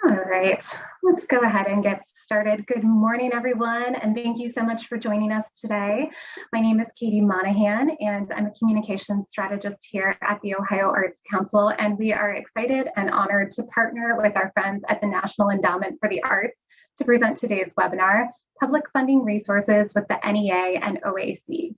All right, let's go ahead and get started. Good morning, everyone, and thank you so much for joining us today. My name is Katie Monahan, and I'm a communications strategist here at the Ohio Arts Council, and we are excited and honored to partner with our friends at the National Endowment for the Arts to present today's webinar, Public Funding Resources with the NEA and OAC.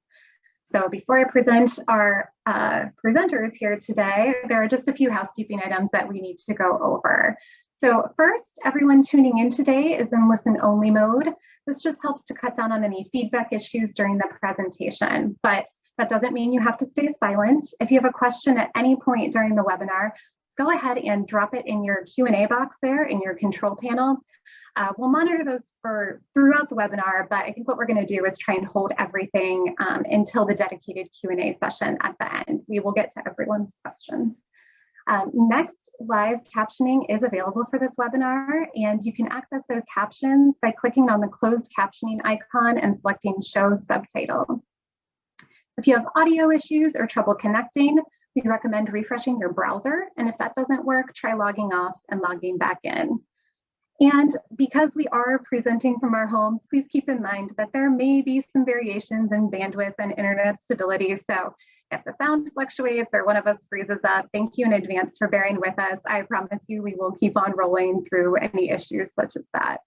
So before I present our presenters here today, there are just a few housekeeping items that we need to go over. So first, everyone tuning in today is in listen-only mode. This just helps to cut down on any feedback issues during the presentation, but that doesn't mean you have to stay silent. If you have a question at any point during the webinar, go ahead and drop it in your Q&A box there in your control panel. We'll monitor those throughout the webinar, but I think what we're going to do is try and hold everything until the dedicated Q&A session at the end. We will get to everyone's questions. Next, live captioning is available for this webinar, and you can access those captions by clicking on the closed captioning icon and selecting Show Subtitle. If you have audio issues or trouble connecting, we recommend refreshing your browser, and if that doesn't work, try logging off and logging back in. And because we are presenting from our homes, please keep in mind that there may be some variations in bandwidth and internet stability. So if the sound fluctuates or one of us freezes up, thank you in advance for bearing with us. I promise you we will keep on rolling through any issues such as that.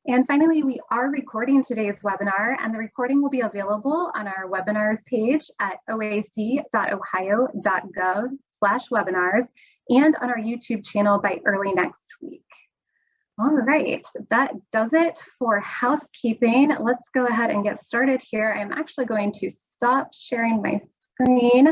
And finally, we are recording today's webinar, and the recording will be available on our webinars page at oac.ohio.gov/webinars and on our YouTube channel by early next week. All right, that does it for housekeeping. Let's go ahead and get started here. I'm actually going to stop sharing my screen.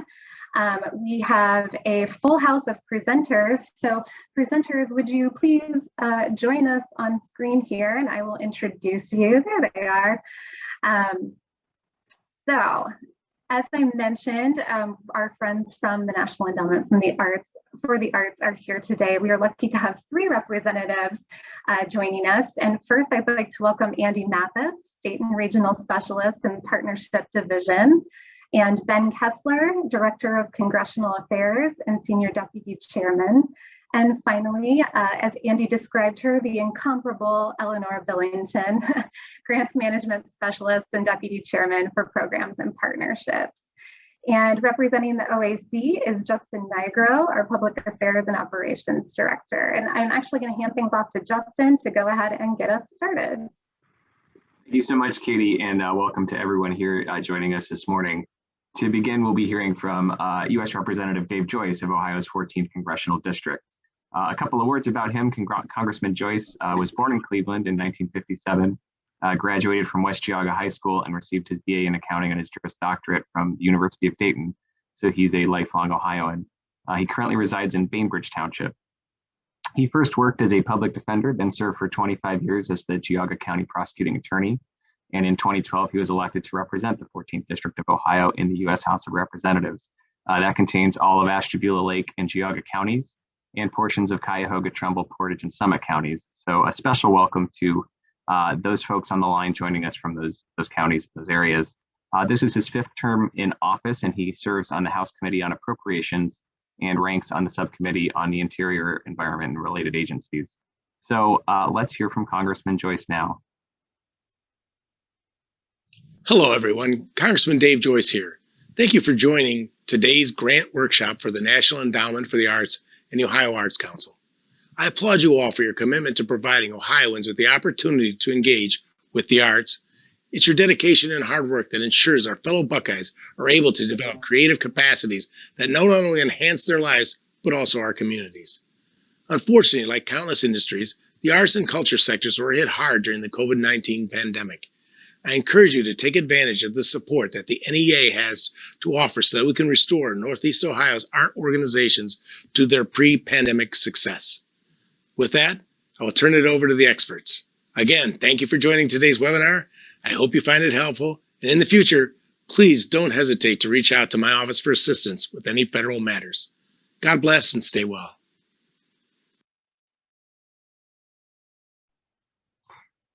We have a full house of presenters. So presenters, would you please join us on screen here, and I will introduce you. There they are. So as I mentioned, our friends from the National Endowment for the Arts are here today. We are lucky to have 3 representatives joining us. And first, I'd like to welcome Andy Mathis, State and Regional Specialist in Partnership Division, and Ben Kessler, Director of Congressional Affairs and Senior Deputy Chairman. And finally, as Andy described her, the incomparable Eleanor Billington, Grants Management Specialist and Deputy Chairman for Programs and Partnerships. And representing the OAC is Justin Nigro, our Public Affairs and Operations Director. And I'm actually going to hand things off to Justin to go ahead and get us started. Thank you so much, Katie, and welcome to everyone here joining us this morning. To begin, we'll be hearing from U.S. Representative Dave Joyce of Ohio's 14th Congressional District. A couple of words about him. Congressman Joyce was born in Cleveland in 1957, graduated from West Geauga High School, and received his BA in accounting and his Juris Doctorate from the University of Dayton. So he's a lifelong Ohioan. He currently resides in Bainbridge Township. He first worked as a public defender, then served for 25 years as the Geauga County Prosecuting Attorney. And in 2012, he was elected to represent the 14th District of Ohio in the U.S. House of Representatives. That contains all of Ashtabula Lake and Geauga counties, and portions of Cuyahoga, Trumbull, Portage, and Summit counties. So a special welcome to those folks on the line joining us from those counties, those areas. This is his 5th term in office, and he serves on the House Committee on Appropriations and ranks on the subcommittee on the Interior, Environment, and related agencies. So let's hear from Congressman Joyce now. Hello, everyone. Congressman Dave Joyce here. Thank you for joining today's grant workshop for the National Endowment for the Arts and the Ohio Arts Council. I applaud you all for your commitment to providing Ohioans with the opportunity to engage with the arts. It's your dedication and hard work that ensures our fellow Buckeyes are able to develop creative capacities that not only enhance their lives, but also our communities. Unfortunately, like countless industries, the arts and culture sectors were hit hard during the COVID-19 pandemic. I encourage you to take advantage of the support that the NEA has to offer so that we can restore Northeast Ohio's art organizations to their pre-pandemic success. With that, I will turn it over to the experts. Again, thank you for joining today's webinar. I hope you find it helpful, and in the future, please don't hesitate to reach out to my office for assistance with any federal matters. God bless and stay well.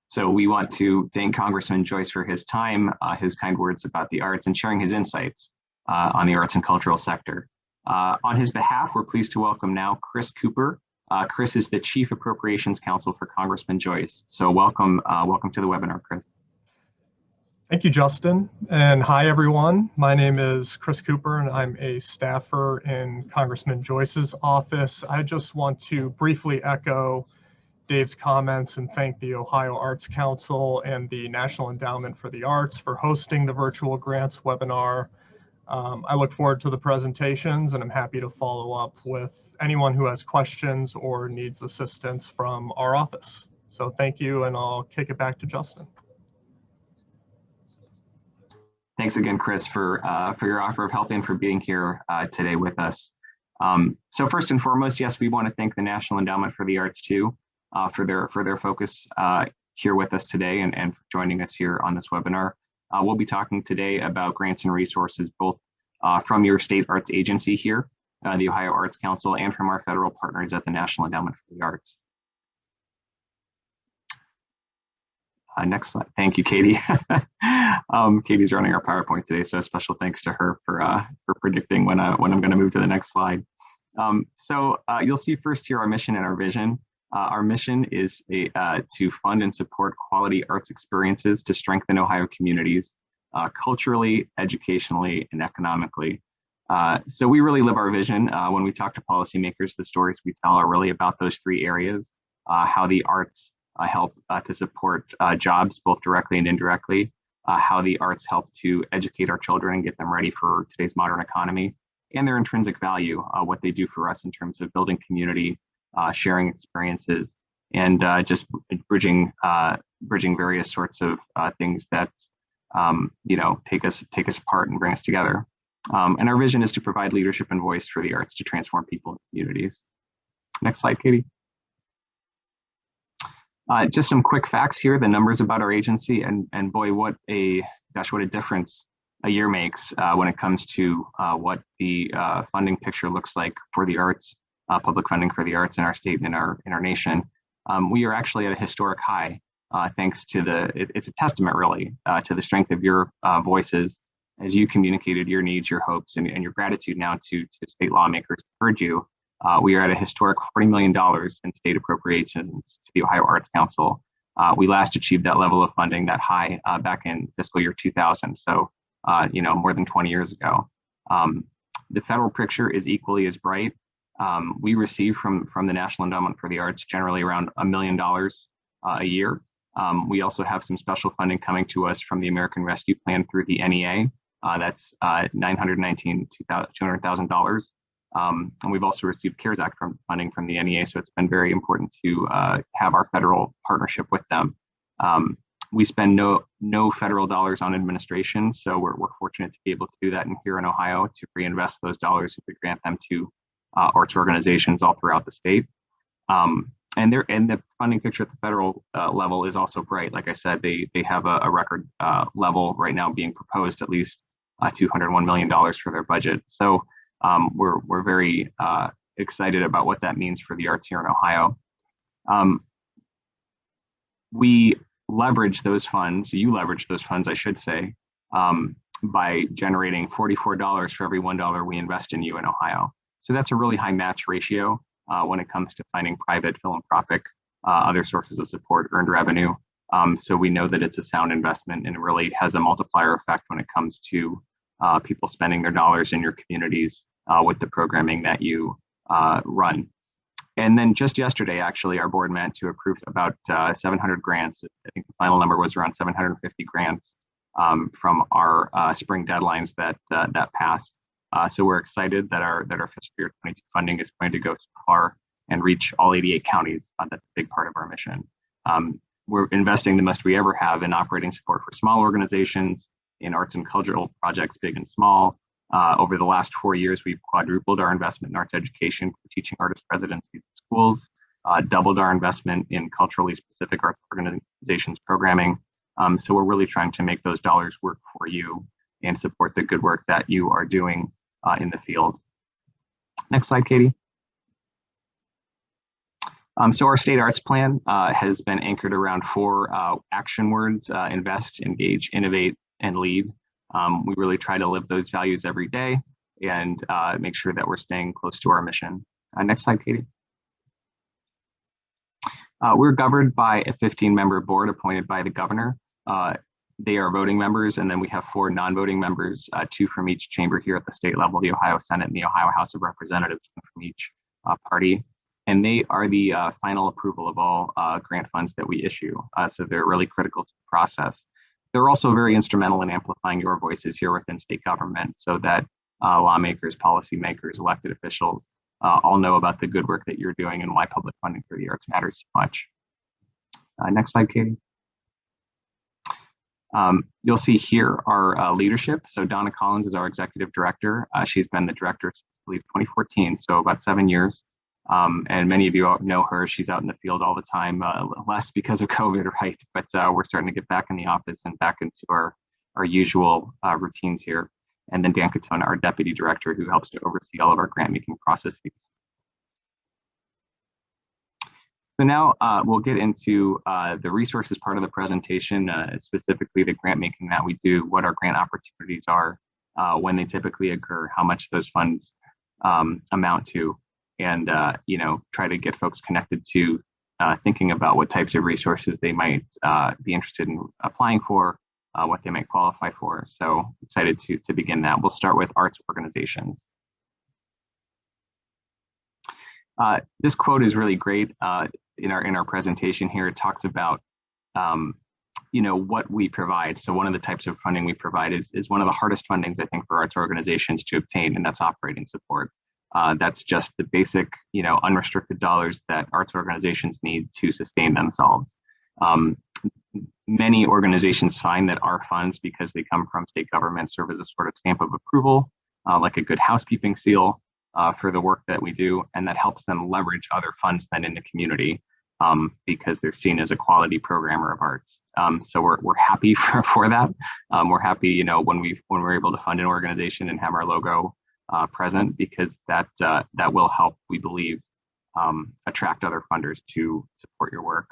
So we want to thank Congressman Joyce for his time, his kind words about the arts, and sharing his insights on the arts and cultural sector. On his behalf, we're pleased to welcome now Chris Cooper, Chris is the Chief Appropriations Counsel for Congressman Joyce. So welcome to the webinar, Chris. Thank you, Justin. And hi, everyone. My name is Chris Cooper, and I'm a staffer in Congressman Joyce's office. I just want to briefly echo Dave's comments and thank the Ohio Arts Council and the National Endowment for the Arts for hosting the virtual grants webinar. I look forward to the presentations, and I'm happy to follow up with anyone who has questions or needs assistance from our office. So thank you, and I'll kick it back to Justin. Thanks again, Chris, for your offer of help and for being here today with us. So first and foremost, yes, we want to thank the National Endowment for the Arts too for their focus here with us today and for joining us here on this webinar. We'll be talking today about grants and resources both from your state arts agency here, the Ohio Arts Council, and from our federal partners at the National Endowment for the Arts. Next slide. Thank you, Katie. Katie's running our PowerPoint today, so a special thanks to her for predicting when I'm going to move to the next slide. You'll see first here our mission and our vision. Our mission is to fund and support quality arts experiences to strengthen Ohio communities culturally, educationally, and economically. So we really live our vision. When we talk to policymakers, the stories we tell are really about those three areas, how the arts help to support jobs, both directly and indirectly, how the arts help to educate our children and get them ready for today's modern economy, and their intrinsic value, what they do for us in terms of building community, sharing experiences, and just bridging various sorts of things that take us apart and bring us together. And our vision is to provide leadership and voice for the arts to transform people and communities. Next slide, Katie. Just some quick facts here, the numbers about our agency, and boy, what a difference a year makes when it comes to what the funding picture looks like for the arts, public funding for the arts in our state and in our nation. We are actually at a historic high, thanks to it's a testament really to the strength of your voices as you communicated your needs, your hopes, and your gratitude now to state lawmakers who heard you. We are at a historic $40 million in state appropriations to the Ohio Arts Council. We last achieved that level of funding, that high, back in fiscal year 2000. So, more than 20 years ago. The federal picture is equally as bright. We receive from the National Endowment for the Arts generally around $1 million a year. We also have some special funding coming to us from the American Rescue Plan through the NEA. That's $200,000. And we've also received CARES Act funding from the NEA, so it's been very important to have our federal partnership with them. We spend no federal dollars on administration, so we're fortunate to be able to do that here in Ohio, to reinvest those dollars if we grant them to arts organizations all throughout the state. And the funding picture at the federal level is also bright. Like I said, they have a record level right now being proposed, at least $201 million for their budget. So we're very excited about what that means for the arts here in Ohio. We leverage those funds, you leverage those funds, I should say, by generating $44 for every $1 we invest in you in Ohio. So that's a really high match ratio when it comes to finding private, philanthropic, other sources of support, earned revenue. So we know that it's a sound investment and it really has a multiplier effect when it comes to people spending their dollars in your communities with the programming that you run. And then just yesterday, actually, our board met to approve about 700 grants. I think the final number was around 750 grants from our spring deadlines that passed. So we're excited that our fiscal year 22 funding is going to go far and reach all 88 counties. That's a big part of our mission. We're investing the most we ever have in operating support for small organizations, in arts and cultural projects, big and small. Over the last 4 years, we've quadrupled our investment in arts education for teaching artist residencies in schools, doubled our investment in culturally specific arts organizations programming. So we're really trying to make those dollars work for you and support the good work that you are doing in the field. Next slide, Katie. So our state arts plan has been anchored around 4 action words: invest, engage, innovate, and lead. We really try to live those values every day and make sure that we're staying close to our mission. Next slide, Katie. We're governed by a 15-member board appointed by the governor. They are voting members, and then we have 4 non-voting members, 2 from each chamber here at the state level, the Ohio Senate and the Ohio House of Representatives, from each party. And they are the final approval of all grant funds that we issue. So they're really critical to the process. They're also very instrumental in amplifying your voices here within state government so that lawmakers, policymakers, elected officials all know about the good work that you're doing and why public funding for the arts matters so much. Next slide, Katie. You'll see here our leadership. So Donna Collins is our executive director. She's been the director since, I believe, 2014, so about 7 years. And many of you know her. She's out in the field all the time, less because of COVID, right? But we're starting to get back in the office and back into our usual routines here. And then Dan Katona, our deputy director, who helps to oversee all of our grant making processes. So now we'll get into the resources part of the presentation, specifically the grant making that we do, what our grant opportunities are, when they typically occur, how much those funds amount to, and try to get folks connected to thinking about what types of resources they might be interested in applying for, what they might qualify for. So excited to begin that. We'll start with arts organizations. This quote is really great in our presentation here. It talks about what we provide. So one of the types of funding we provide is one of the hardest fundings, I think, for arts organizations to obtain, and that's operating support. That's just the basic, unrestricted dollars that arts organizations need to sustain themselves. Many organizations find that our funds, because they come from state government, serve as a sort of stamp of approval, like a good housekeeping seal for the work that we do, and that helps them leverage other funds then in the community because they're seen as a quality programmer of arts. So we're happy for that. We're happy, when we're able to fund an organization and have our logo present, because that will help, we believe, attract other funders to support your work.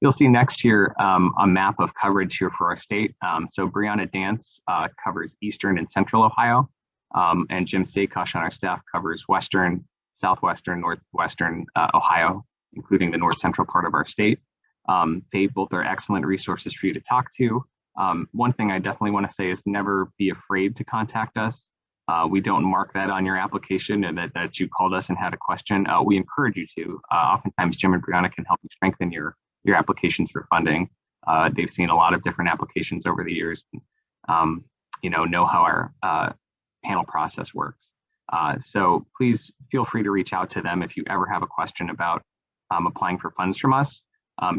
You'll see next here a map of coverage here for our state. So Brianna Dance covers Eastern and Central Ohio, and Jim Sakosh on our staff covers Western, Southwestern, Northwestern Ohio, including the North Central part of our state. They both are excellent resources for you to talk to. One thing I definitely want to say is never be afraid to contact us. We don't mark that on your application and that you called us and had a question. We encourage you to. Oftentimes Jim and Brianna can help you strengthen your applications for funding. They've seen a lot of different applications over the years, and, know how our panel process works. So please feel free to reach out to them if you ever have a question about applying for funds from us.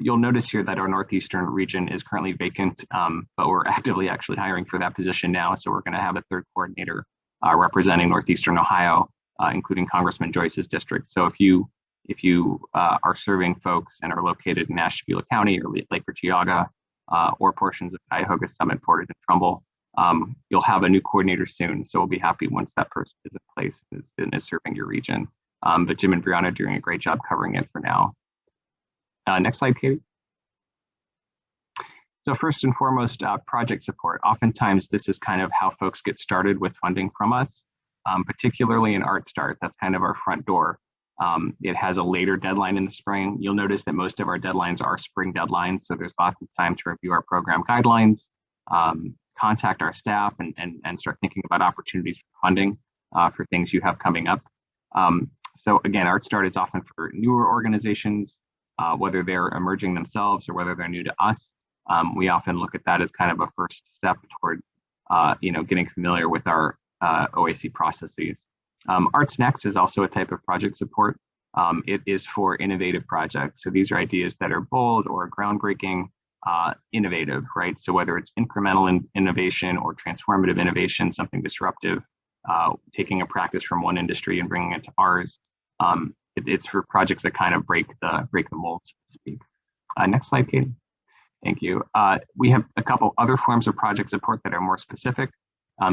You'll notice here that our Northeastern region is currently vacant, but we're actively actually hiring for that position now. So we're going to have a third coordinator representing Northeastern Ohio, including Congressman Joyce's district. So if you are serving folks and are located in Ashtabula County or Lake Geauga or portions of Cuyahoga, Summit, Portage, and Trumbull, you'll have a new coordinator soon. So we'll be happy once that person is in place and is serving your region. But Jim and Brianna are doing a great job covering it for now. Next slide, Katie. So first and foremost, project support. Oftentimes, this is kind of how folks get started with funding from us, particularly in Art Start. That's kind of our front door. It has a later deadline in the spring. You'll notice that most of our deadlines are spring deadlines, so there's lots of time to review our program guidelines, contact our staff, and start thinking about opportunities for funding for things you have coming up. So again, Art Start is often for newer organizations, whether they're emerging themselves or whether they're new to us. We often look at that as kind of a first step toward getting familiar with our OAC processes. Arts Next is also a type of project support. It is for innovative projects. So these are ideas that are bold or groundbreaking, innovative, right? So whether it's incremental innovation or transformative innovation, something disruptive, taking a practice from one industry and bringing it to ours. It's for projects that kind of break the mold, so to speak. Next slide, Katie. Thank you. We have a couple other forms of project support that are more specific.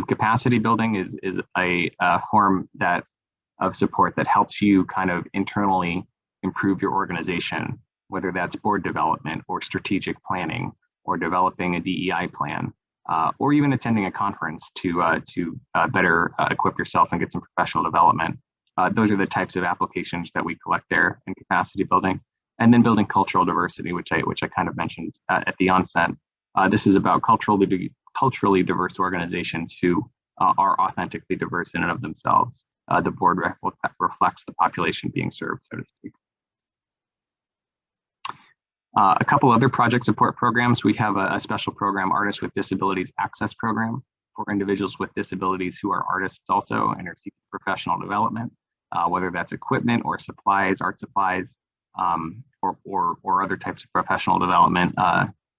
Capacity building is a form of support that helps you kind of internally improve your organization, whether that's board development or strategic planning or developing a DEI plan, or even attending a conference to better equip yourself and get some professional development. Those are the types of applications that we collect there in capacity building. And then building cultural diversity, which I kind of mentioned at the onset. This is about culturally diverse organizations who are authentically diverse in and of themselves. The board reflects the population being served, so to speak. A couple other project support programs. We have a special program, Artists with Disabilities Access Program, for individuals with disabilities who are artists also and are seeking professional development, whether that's equipment or supplies, art supplies, or other types of professional development.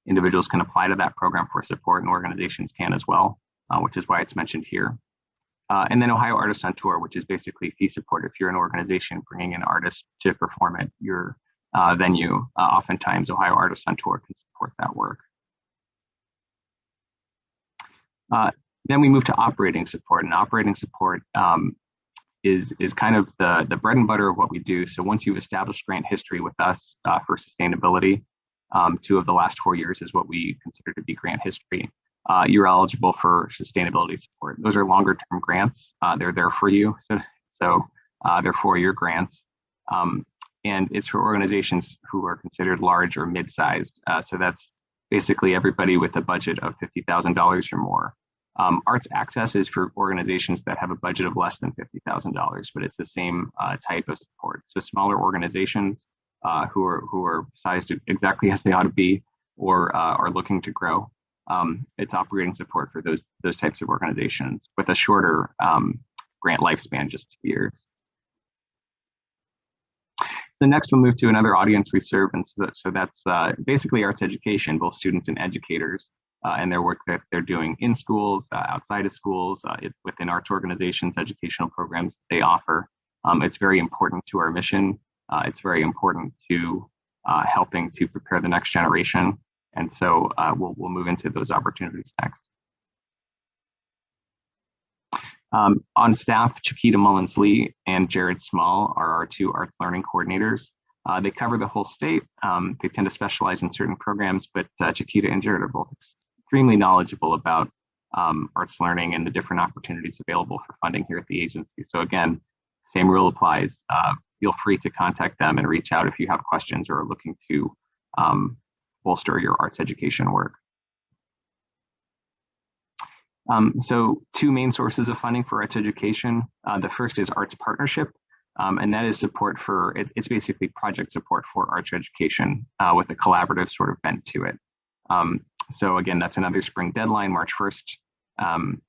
Individuals can apply to that program for support, and organizations can as well, which is why it's mentioned here. And then Ohio Artists on Tour, which is basically fee support. If you're an organization bringing in artists to perform at your venue, oftentimes Ohio Artists on Tour can support that work. Then we move to operating support, and operating support is kind of the bread and butter of what we do. So once you've established grant history with us for sustainability, 2 of the last 4 years is what we consider to be grant history. You're eligible for sustainability support. Those are longer term grants. They're there for you. So they're 4-year grants. And it's for organizations who are considered large or mid-sized. So that's basically everybody with a budget of $50,000 or more. Arts Access is for organizations that have a budget of less than $50,000, but it's the same type of support. So smaller organizations who are sized exactly as they ought to be, or are looking to grow. It's operating support for those types of organizations with a shorter grant lifespan, just 2 years. So next we'll move to another audience we serve, and so that's basically arts education, both students and educators, and their work that they're doing in schools, outside of schools, within arts organizations, educational programs they offer. It's very important to our mission. It's very important to helping to prepare the next generation. And so we'll move into those opportunities next. On staff, Chiquita Mullins-Lee and Jared Small are our 2 arts learning coordinators. They cover the whole state. They tend to specialize in certain programs, but Chiquita and Jared are both extremely knowledgeable about arts learning and the different opportunities available for funding here at the agency. So again, same rule applies. Feel free to contact them and reach out if you have questions or are looking to bolster your arts education work. So 2 main sources of funding for arts education. The first is Arts Partnership, and that is support for, it's basically project support for arts education with a collaborative sort of bent to it. So again, that's another spring deadline, March 1st, and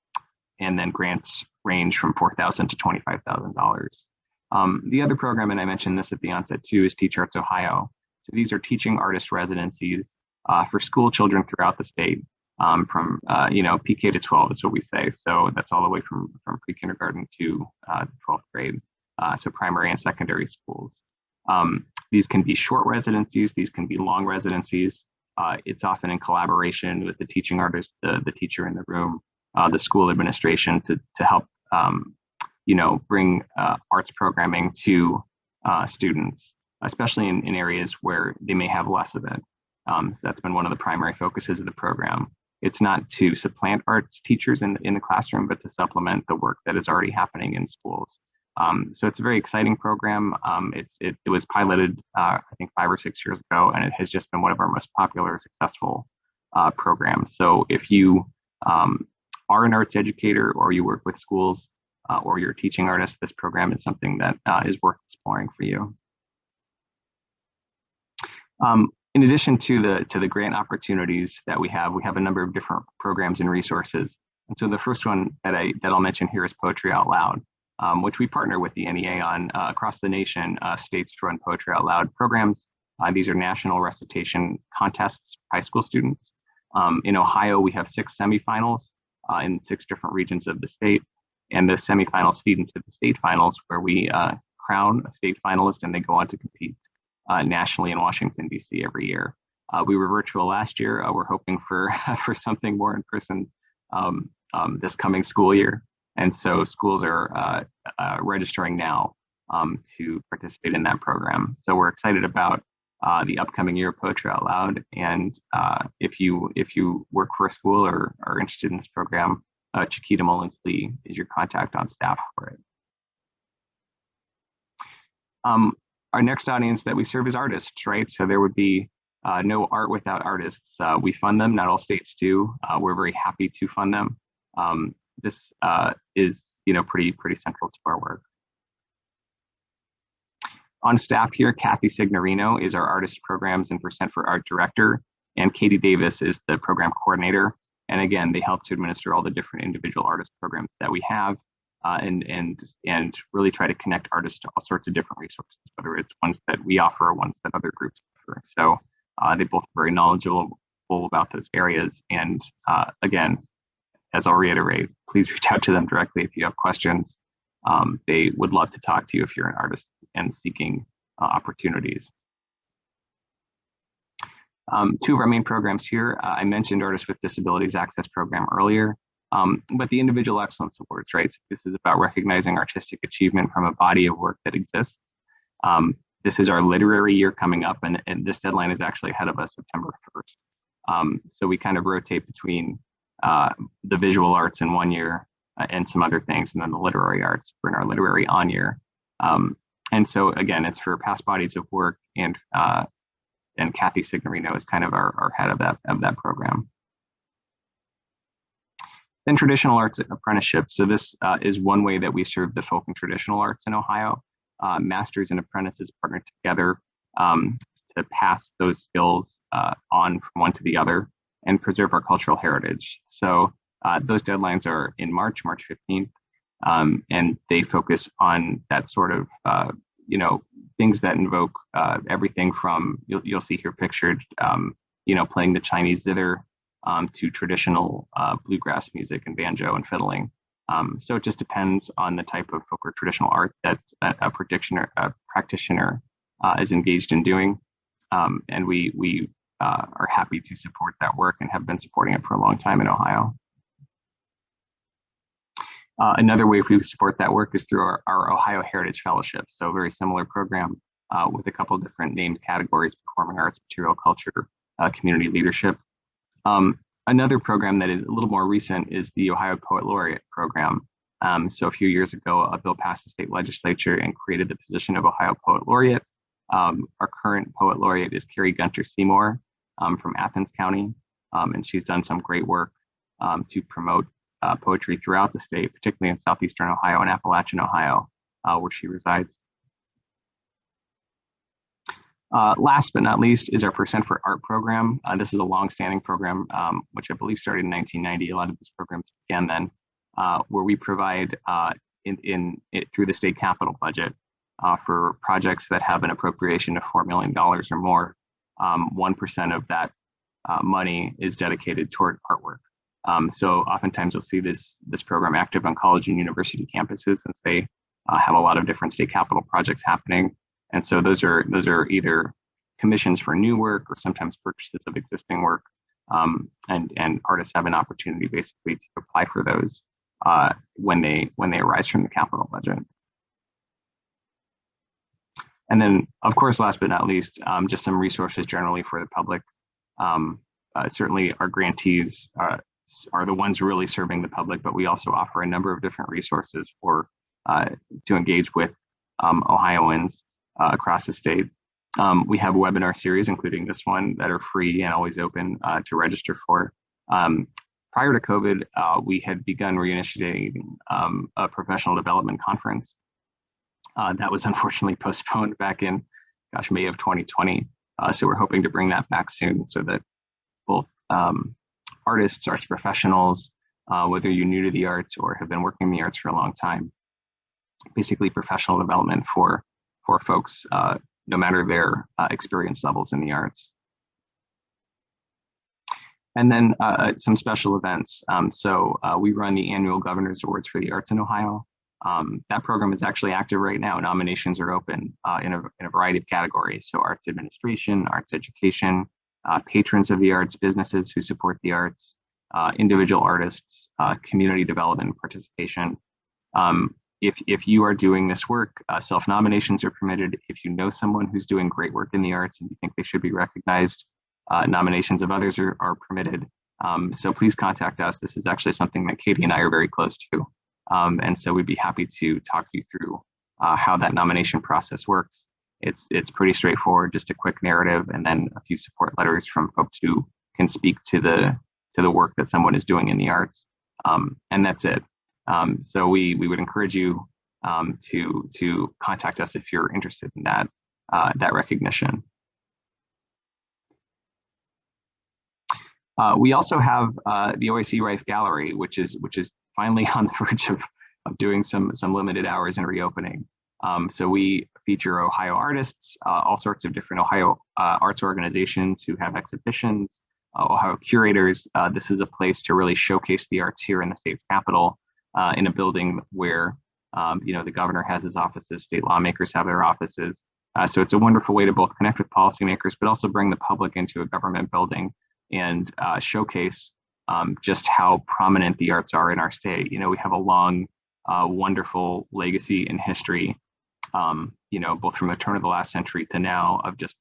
then grants range from $4,000 to $25,000. The other program, and I mentioned this at the onset too, is Teach Arts Ohio. So these are teaching artist residencies for school children throughout the state. From PK to 12 is what we say. So that's all the way from pre-kindergarten to 12th grade. So primary and secondary schools. These can be short residencies. These can be long residencies. It's often in collaboration with the teaching artist, the teacher in the room, the school administration to help bring arts programming to students, especially in areas where they may have less of it. So that's been one of the primary focuses of the program. It's not to supplant arts teachers in the classroom, but to supplement the work that is already happening in schools. So it's a very exciting program. It was piloted, I think 5 or 6 years ago, and it has just been one of our most popular, successful programs. So if you are an arts educator, or you work with schools, or you're a teaching artist, this program is something that is worth exploring for you. In addition to the grant opportunities that we have a number of different programs and resources. And so the first one that I'll mention here is Poetry Out Loud, which we partner with the NEA on across the nation. States run Poetry Out Loud programs. These are national recitation contests for high school students. In Ohio, we have 6 semifinals in 6 different regions of the state. And the semifinals feed into the state finals, where we crown a state finalist and they go on to compete nationally in Washington, D.C. every year. We were virtual last year. We're hoping for something more in person this coming school year. And so schools are registering now to participate in that program. So we're excited about the upcoming year of Poetry Out Loud. And if you work for a school or are interested in this program, Chiquita Mullins-Lee is your contact on staff for it. Our next audience that we serve is artists, right? So there would be no art without artists. We fund them, not all states do. We're very happy to fund them. This is, pretty central to our work. On staff here, Kathy Signorino is our Artist Programs and Percent for Art Director, and Katie Davis is the Program Coordinator. And again, they help to administer all the different individual artist programs that we have, and really try to connect artists to all sorts of different resources, whether it's ones that we offer or ones that other groups offer. So they both are very knowledgeable about those areas. And again, as I'll reiterate, please reach out to them directly if you have questions. They would love to talk to you if you're an artist and seeking opportunities. Two of our main programs here, I mentioned Artists with Disabilities Access Program earlier, but the Individual Excellence Awards, right? So this is about recognizing artistic achievement from a body of work that exists. This is our literary year coming up, and this deadline is actually ahead of us, September 1st. So we kind of rotate between the visual arts in one year and some other things, and then the literary arts for in our literary on year. And so again, it's for past bodies of work, and Kathy Signorino is kind of our head of that program. Then traditional arts apprenticeship. So this is one way that we serve the folk and traditional arts in Ohio. Masters and apprentices partner together to pass those skills on from one to the other and preserve our cultural heritage. So those deadlines are in March 15th, and they focus on that sort of, things that invoke everything from, you'll see here pictured, playing the Chinese zither to traditional bluegrass music and banjo and fiddling. So it just depends on the type of folk or traditional art that a practitioner is engaged in doing. And we are happy to support that work and have been supporting it for a long time in Ohio. Another way we support that work is through our Ohio Heritage Fellowship. So a very similar program with a couple of different named categories: performing arts, material culture, community leadership. Another program that is a little more recent is the Ohio Poet Laureate program. So a few years ago, a bill passed the state legislature and created the position of Ohio Poet Laureate. Our current Poet Laureate is Carrie Gunter Seymour from Athens County, and she's done some great work to promote poetry throughout the state, particularly in southeastern Ohio and Appalachian Ohio, where she resides. Last but not least is our Percent for Art program. This is a long-standing program, which I believe started in 1990. A lot of these programs began then, where we provide through the state capital budget for projects that have an appropriation of $4 million or more. 1% of that money is dedicated toward artwork. So oftentimes you'll see this program active on college and university campuses, since they have a lot of different state capital projects happening. And so those are either commissions for new work or sometimes purchases of existing work. And artists have an opportunity basically to apply for those when they arise from the capital budget. And then, of course, last but not least, just some resources generally for the public. Certainly our grantees are the ones really serving the public, but we also offer a number of different resources to engage with Ohioans across the state. We have a webinar series, including this one, that are free and always open to register for. Prior to COVID, we had begun reinitiating a professional development conference. That was unfortunately postponed back in, May of 2020. So we're hoping to bring that back soon, so that both artists, arts professionals, whether you're new to the arts or have been working in the arts for a long time, basically professional development for folks, no matter their experience levels in the arts. And then some special events. So we run the annual Governor's Awards for the Arts in Ohio. That program is actually active right now. Nominations are open in a variety of categories. So arts administration, arts education, patrons of the arts, businesses who support the arts, individual artists, community development and participation. If you are doing this work, self-nominations are permitted. If you know someone who's doing great work in the arts and you think they should be recognized, nominations of others are permitted. So please contact us. This is actually something that Katie and I are very close to. And so we'd be happy to talk you through how that nomination process works. It's pretty straightforward, just a quick narrative and then a few support letters from folks who can speak to the work that someone is doing in the arts, and that's it. So we would encourage you to contact us if you're interested in that recognition. We also have the OAC Rife Gallery, which is finally on the verge of doing some limited hours and reopening. So we feature Ohio artists, all sorts of different Ohio arts organizations who have exhibitions, Ohio curators. This is a place to really showcase the arts here in the state's capital, in a building where the governor has his offices, state lawmakers have their offices. So it's a wonderful way to both connect with policymakers, but also bring the public into a government building and showcase just how prominent the arts are in our state. We have a long, wonderful legacy and history, both from the turn of the last century to now, of just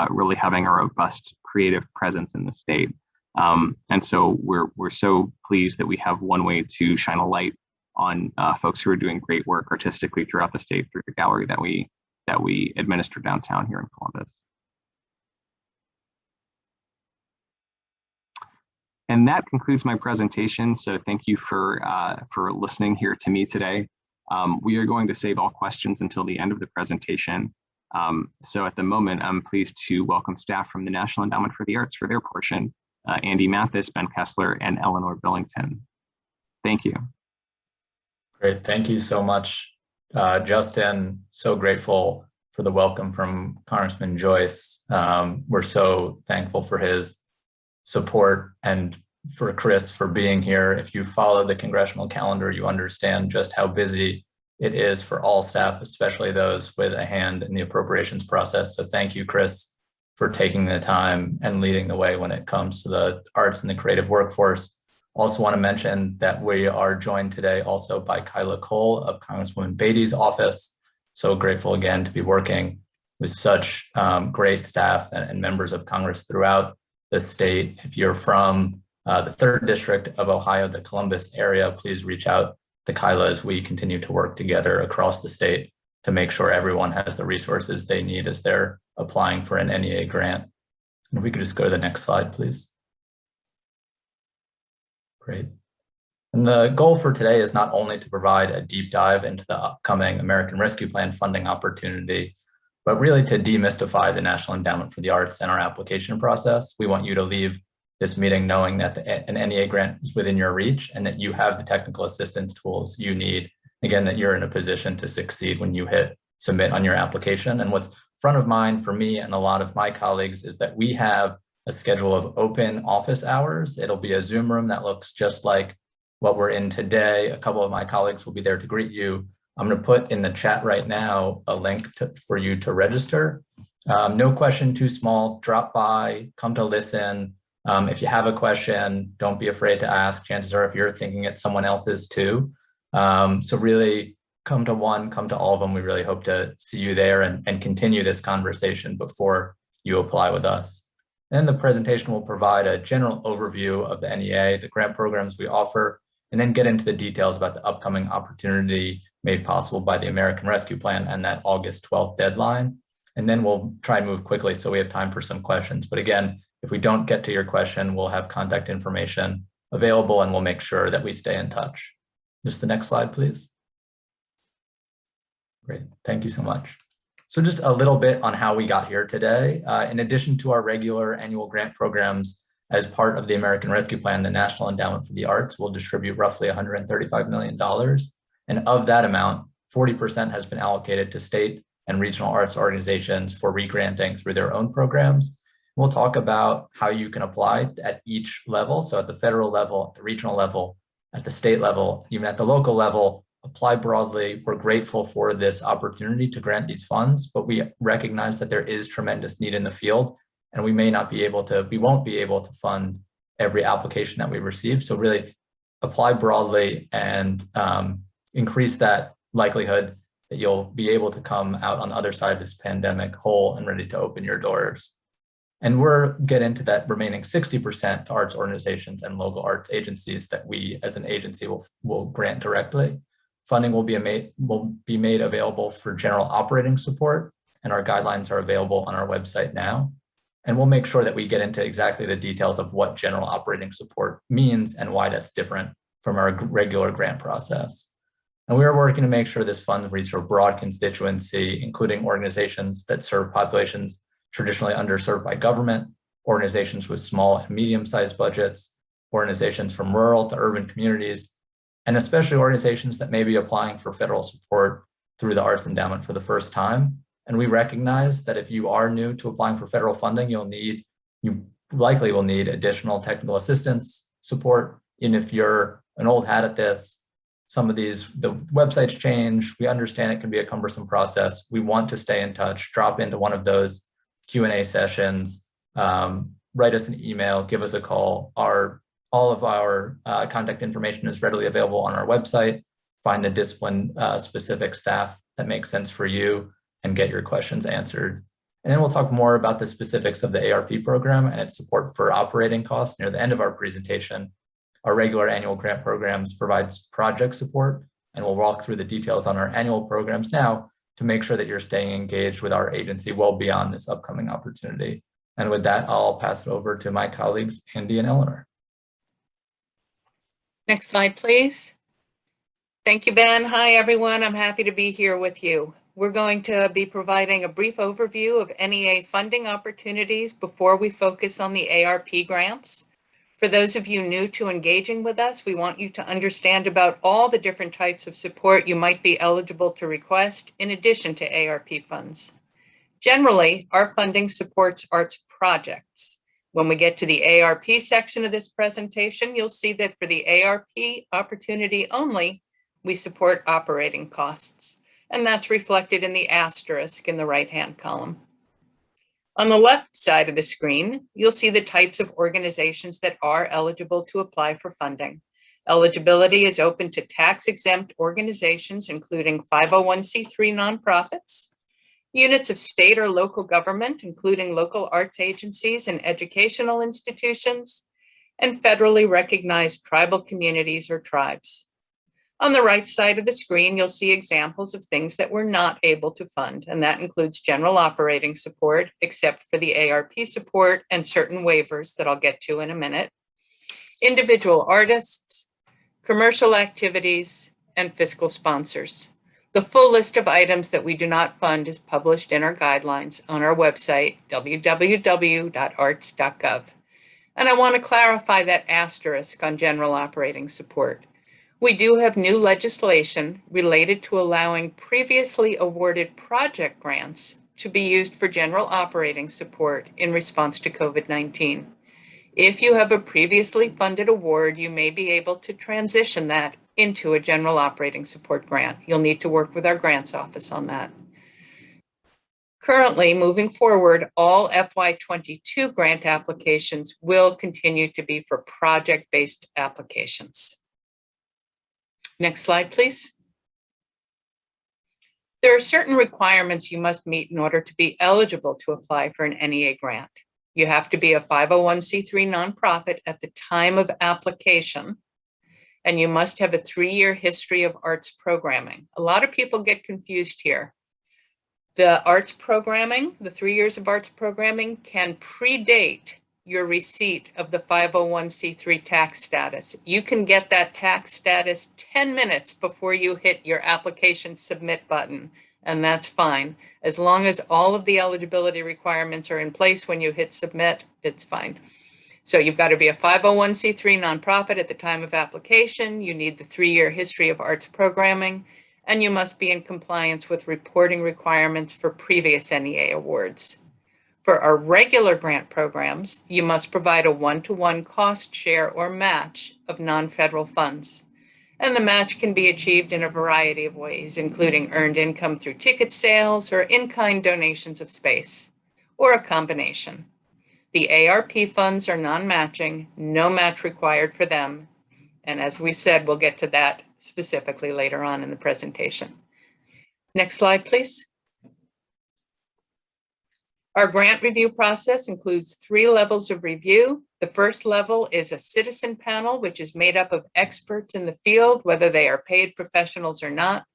really having a robust creative presence in the state. And so we're so pleased that we have one way to shine a light on folks who are doing great work artistically throughout the state through the gallery that we administer downtown here in Columbus. And that concludes my presentation. So thank you for listening here to me today. We are going to save all questions until the end of the presentation. So at the moment, I'm pleased to welcome staff from the National Endowment for the Arts for their portion, Andy Mathis, Ben Kessler, and Eleanor Billington. Thank you. Great, thank you so much, Justin. So grateful for the welcome from Congressman Joyce. We're so thankful for his support and for Chris for being here. If you follow the congressional calendar, you understand just how busy it is for all staff, especially those with a hand in the appropriations process. So thank you, Chris, for taking the time and leading the way when it comes to the arts and the creative workforce. Also want to mention that we are joined today also by Kyla Cole of Congresswoman Beatty's office. So grateful again to be working with such great staff and members of Congress throughout the state. If you're from the 3rd District of Ohio, the Columbus area, please reach out to Kyla as we continue to work together across the state to make sure everyone has the resources they need as they're applying for an NEA grant. And if we could just go to the next slide, please. Great. And the goal for today is not only to provide a deep dive into the upcoming American Rescue Plan funding opportunity, but really to demystify the National Endowment for the Arts and our application process. We want you to leave this meeting knowing that an NEA grant is within your reach and that you have the technical assistance tools you need. Again, that you're in a position to succeed when you hit submit on your application. And what's front of mind for me and a lot of my colleagues is that we have a schedule of open office hours. It'll be a Zoom room that looks just like what we're in today. A couple of my colleagues will be there to greet you. I'm going to put in the chat right now a link for you to register. No question too small. Drop by, come to listen. If you have a question, don't be afraid to ask. Chances are if you're thinking it, someone else is too. So really come to one, come to all of them. We really hope to see you there and continue this conversation before you apply with us. And the presentation will provide a general overview of the NEA, the grant programs we offer, and then get into the details about the upcoming opportunity made possible by the American Rescue Plan and that August 12th deadline. And then we'll try and move quickly so we have time for some questions. But again, if we don't get to your question, we'll have contact information available and we'll make sure that we stay in touch. Just the next slide, please. Great, thank you so much. So just a little bit on how we got here today. In addition to our regular annual grant programs, as part of the American Rescue Plan, the National Endowment for the Arts will distribute roughly $135 million. And of that amount, 40% has been allocated to state and regional arts organizations for regranting through their own programs. We'll talk about how you can apply at each level. So at the federal level, at the regional level, at the state level, even at the local level, apply broadly. We're grateful for this opportunity to grant these funds, but we recognize that there is tremendous need in the field and we won't be able to fund every application that we receive. So really apply broadly and increase that likelihood that you'll be able to come out on the other side of this pandemic whole and ready to open your doors. And we'll get into that remaining 60% to arts organizations and local arts agencies that we as an agency will grant directly. Funding will be made available for general operating support, and our guidelines are available on our website now. And we'll make sure that we get into exactly the details of what general operating support means and why that's different from our regular grant process. And we are working to make sure this fund reaches a broad constituency, including organizations that serve populations traditionally underserved by government, organizations with small and medium-sized budgets, organizations from rural to urban communities, and especially organizations that may be applying for federal support through the Arts Endowment for the first time. And we recognize that if you are new to applying for federal funding, you likely will need additional technical assistance support. And if you're an old hat at this, some of the websites change. We understand it can be a cumbersome process. We want to stay in touch, drop into one of those Q&A sessions, write us an email, give us a call. All of our contact information is readily available on our website. Find the discipline specific staff that makes sense for you and get your questions answered. And then we'll talk more about the specifics of the ARP program and its support for operating costs near the end of our presentation. Our regular annual grant programs provides project support, and we'll walk through the details on our annual programs now to make sure that you're staying engaged with our agency well beyond this upcoming opportunity. And with that, I'll pass it over to my colleagues, Andy and Eleanor. Next slide, please. Thank you, Ben. Hi, everyone. I'm happy to be here with you. We're going to be providing a brief overview of NEA funding opportunities before we focus on the ARP grants. For those of you new to engaging with us, we want you to understand about all the different types of support you might be eligible to request in addition to ARP funds. Generally, our funding supports arts projects. When we get to the ARP section of this presentation, you'll see that for the ARP opportunity only, we support operating costs, and that's reflected in the asterisk in the right-hand column. On the left side of the screen, you'll see the types of organizations that are eligible to apply for funding. Eligibility is open to tax-exempt organizations, including 501c3 nonprofits, units of state or local government, including local arts agencies and educational institutions, and federally recognized tribal communities or tribes. On the right side of the screen, you'll see examples of things that we're not able to fund, and that includes general operating support, except for the ARP support and certain waivers that I'll get to in a minute, individual artists, commercial activities, and fiscal sponsors. The full list of items that we do not fund is published in our guidelines on our website, www.arts.gov. And I want to clarify that asterisk on general operating support. We do have new legislation related to allowing previously awarded project grants to be used for general operating support in response to COVID-19. If you have a previously funded award, you may be able to transition that into a general operating support grant. You'll need to work with our grants office on that. Currently, moving forward, all FY22 grant applications will continue to be for project-based applications. Next slide, please. There are certain requirements you must meet in order to be eligible to apply for an NEA grant. You have to be a 501c3 nonprofit at the time of application, and you must have a 3-year history of arts programming. A lot of people get confused here. The arts programming, the 3 years of arts programming can predate your receipt of the 501c3 tax status. You can get that tax status 10 minutes before you hit your application submit button, and that's fine. As long as all of the eligibility requirements are in place when you hit submit, it's fine. So you've got to be a 501c3 nonprofit at the time of application. You need the 3-year history of arts programming, and you must be in compliance with reporting requirements for previous NEA awards. For our regular grant programs, you must provide a 1-to-1 cost share or match of non-federal funds. And the match can be achieved in a variety of ways, including earned income through ticket sales or in-kind donations of space, or a combination. The ARP funds are non-matching, no match required for them. And as we said, we'll get to that specifically later on in the presentation. Next slide, please. Our grant review process includes 3 levels of review. The first level is a citizen panel, which is made up of experts in the field, whether they are paid professionals or not.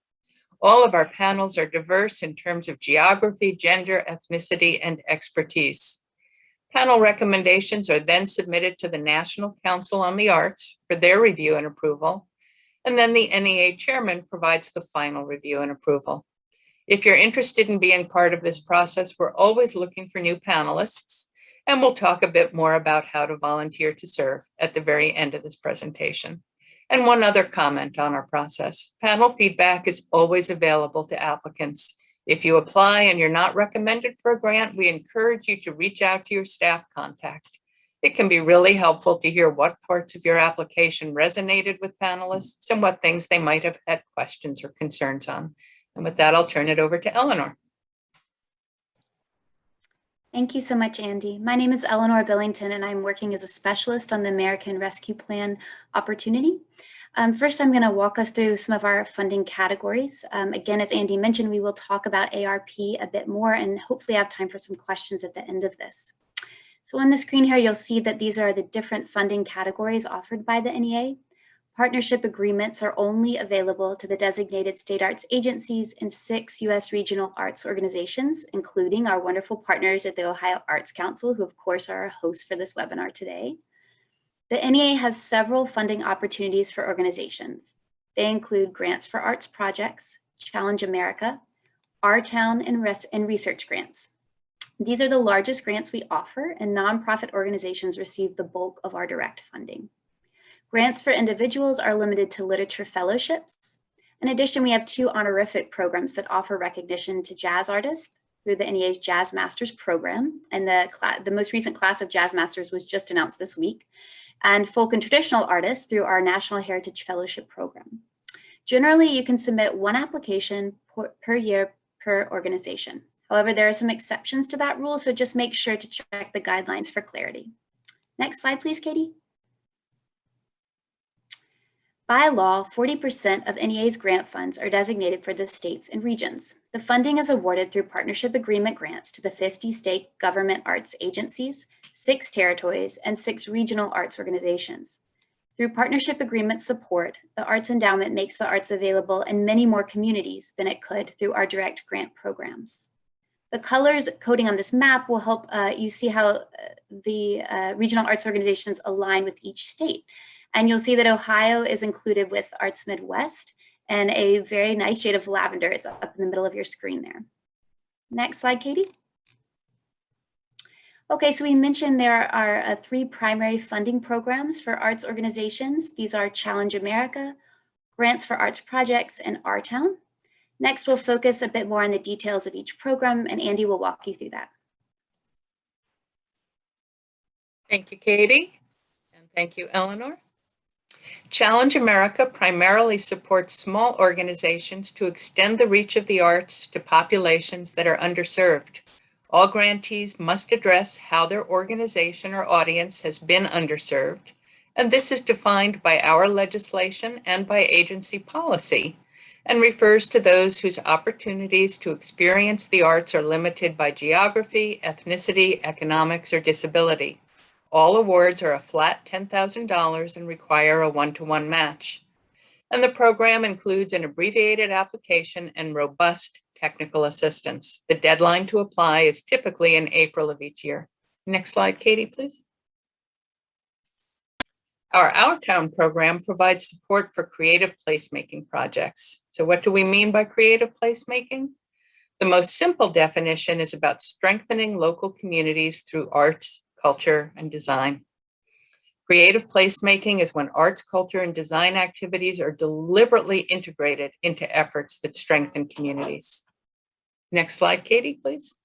All of our panels are diverse in terms of geography, gender, ethnicity, and expertise. Panel recommendations are then submitted to the National Council on the Arts for their review and approval. And then the NEA chairman provides the final review and approval. If you're interested in being part of this process, we're always looking for new panelists, and we'll talk a bit more about how to volunteer to serve at the very end of this presentation. And one other comment on our process: panel feedback is always available to applicants. If you apply and you're not recommended for a grant, we encourage you to reach out to your staff contact. It can be really helpful to hear what parts of your application resonated with panelists and what things they might have had questions or concerns on. And with that, I'll turn it over to Eleanor. Thank you so much, Andy. My name is Eleanor Billington, and I'm working as a specialist on the American Rescue Plan Opportunity. First, I'm going to walk us through some of our funding categories. Again, as Andy mentioned, we will talk about ARP a bit more and hopefully have time for some questions at the end of this. So on the screen here, you'll see that these are the different funding categories offered by the NEA. Partnership agreements are only available to the designated state arts agencies and 6 U.S. regional arts organizations, including our wonderful partners at the Ohio Arts Council, who of course are our hosts for this webinar today. The NEA has several funding opportunities for organizations. They include grants for arts projects, Challenge America, Our Town, and research grants. These are the largest grants we offer, and nonprofit organizations receive the bulk of our direct funding. Grants for individuals are limited to literature fellowships. In addition, we have 2 honorific programs that offer recognition to jazz artists through the NEA's Jazz Masters program, and the most recent class of Jazz Masters was just announced this week, and folk and traditional artists through our National Heritage Fellowship program. Generally, you can submit 1 application per year per organization. However, there are some exceptions to that rule, so just make sure to check the guidelines for clarity. Next slide, please, Katie. By law, 40% of NEA's grant funds are designated for the states and regions. The funding is awarded through partnership agreement grants to the 50 state government arts agencies, 6 territories, and 6 regional arts organizations. Through partnership agreement support, the Arts Endowment makes the arts available in many more communities than it could through our direct grant programs. The colors coding on this map will help you see how the regional arts organizations align with each state. And you'll see that Ohio is included with Arts Midwest and a very nice shade of lavender. It's up in the middle of your screen there. Next slide, Katie. Okay, so we mentioned there are 3 primary funding programs for arts organizations. These are Challenge America, Grants for Arts Projects, and Our Town. Next, we'll focus a bit more on the details of each program, and Andy will walk you through that. Thank you, Katie, and thank you, Eleanor. Challenge America primarily supports small organizations to extend the reach of the arts to populations that are underserved. All grantees must address how their organization or audience has been underserved, and this is defined by our legislation and by agency policy, and refers to those whose opportunities to experience the arts are limited by geography, ethnicity, economics, or disability. All awards are a flat $10,000 and require a 1-to-1 match. And the program includes an abbreviated application and robust technical assistance. The deadline to apply is typically in April of each year. Next slide, Katie, please. Our Town program provides support for creative placemaking projects. So what do we mean by creative placemaking? The most simple definition is about strengthening local communities through arts, culture, and design. Creative placemaking is when arts, culture, and design activities are deliberately integrated into efforts that strengthen communities. Next slide, Katie, please.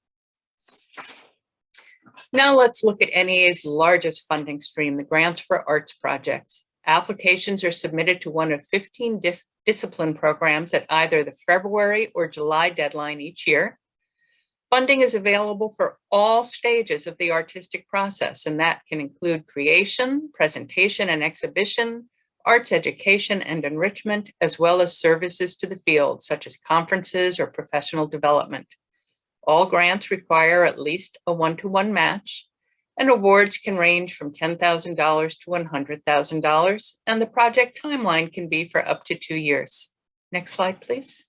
Now let's look at NEA's largest funding stream, the grants for arts projects. Applications are submitted to one of 15 discipline programs at either the February or July deadline each year. Funding is available for all stages of the artistic process, and that can include creation, presentation and exhibition, arts education and enrichment, as well as services to the field, such as conferences or professional development. All grants require at least a 1-to-1 match, and awards can range from $10,000 to $100,000, and the project timeline can be for up to 2 years. Next slide, please.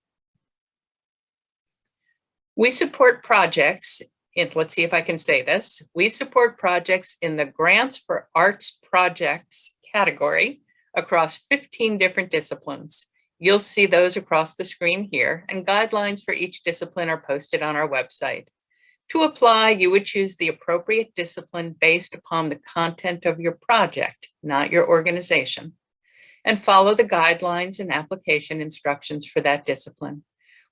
We support projects in, let's see if I can say this. We support projects in the Grants for Arts Projects category across 15 different disciplines. You'll see those across the screen here, and guidelines for each discipline are posted on our website. To apply, you would choose the appropriate discipline based upon the content of your project, not your organization, and follow the guidelines and application instructions for that discipline.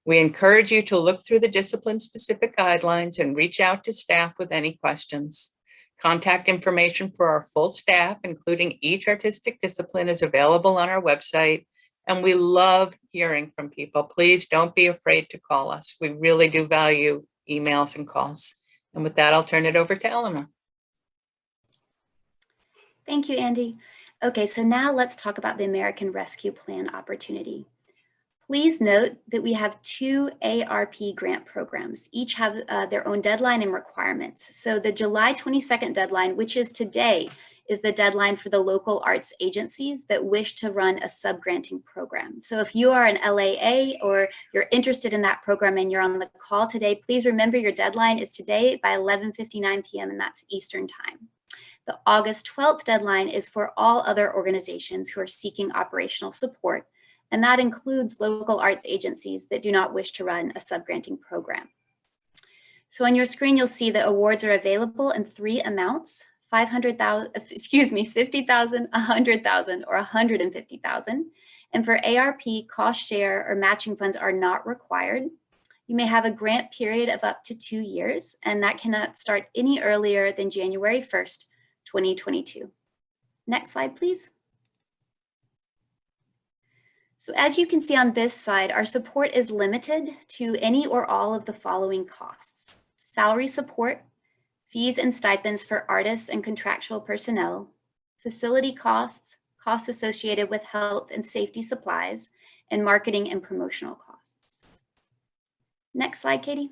We encourage you to look through the discipline-specific guidelines and reach out to staff with any questions. Contact information for our full staff, including each artistic discipline, is available on our website, and we love hearing from people. Please don't be afraid to call us. We really do value emails and calls. And with that, I'll turn it over to Eleanor. Thank you, Andy. Okay, so now let's talk about the American Rescue Plan opportunity. Please note that we have 2 ARP grant programs. Each have their own deadline and requirements. So the July 22nd deadline, which is today, is the deadline for the local arts agencies that wish to run a sub-granting program. So if you are an LAA or you're interested in that program and you're on the call today, please remember your deadline is today by 11:59 p.m. and that's Eastern time. The August 12th deadline is for all other organizations who are seeking operational support, and that includes local arts agencies that do not wish to run a sub-granting program. So on your screen, you'll see that awards are available in 3 amounts: 500,000, $50,000, 100,000, or 150,000. And for ARP, cost share or matching funds are not required. You may have a grant period of up to 2 years, and that cannot start any earlier than January 1st, 2022. Next slide, please. So as you can see on this slide, our support is limited to any or all of the following costs: salary support, fees and stipends for artists and contractual personnel, facility costs, costs associated with health and safety supplies, and marketing and promotional costs. Next slide, Katie.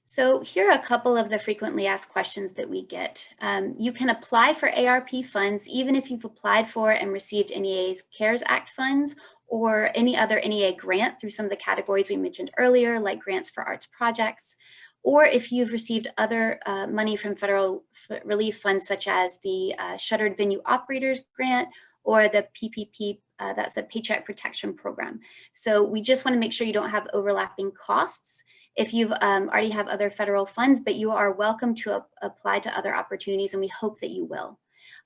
So here are a couple of the frequently asked questions that we get. You can apply for ARP funds even if you've applied for and received NEA's CARES Act funds or any other NEA grant through some of the categories we mentioned earlier, like grants for arts projects, or if you've received other money from federal relief funds such as the Shuttered Venue Operators Grant or the PPP, that's the Paycheck Protection Program. So we just want to make sure you don't have overlapping costs if you've already have other federal funds, but you are welcome to apply to other opportunities, and we hope that you will.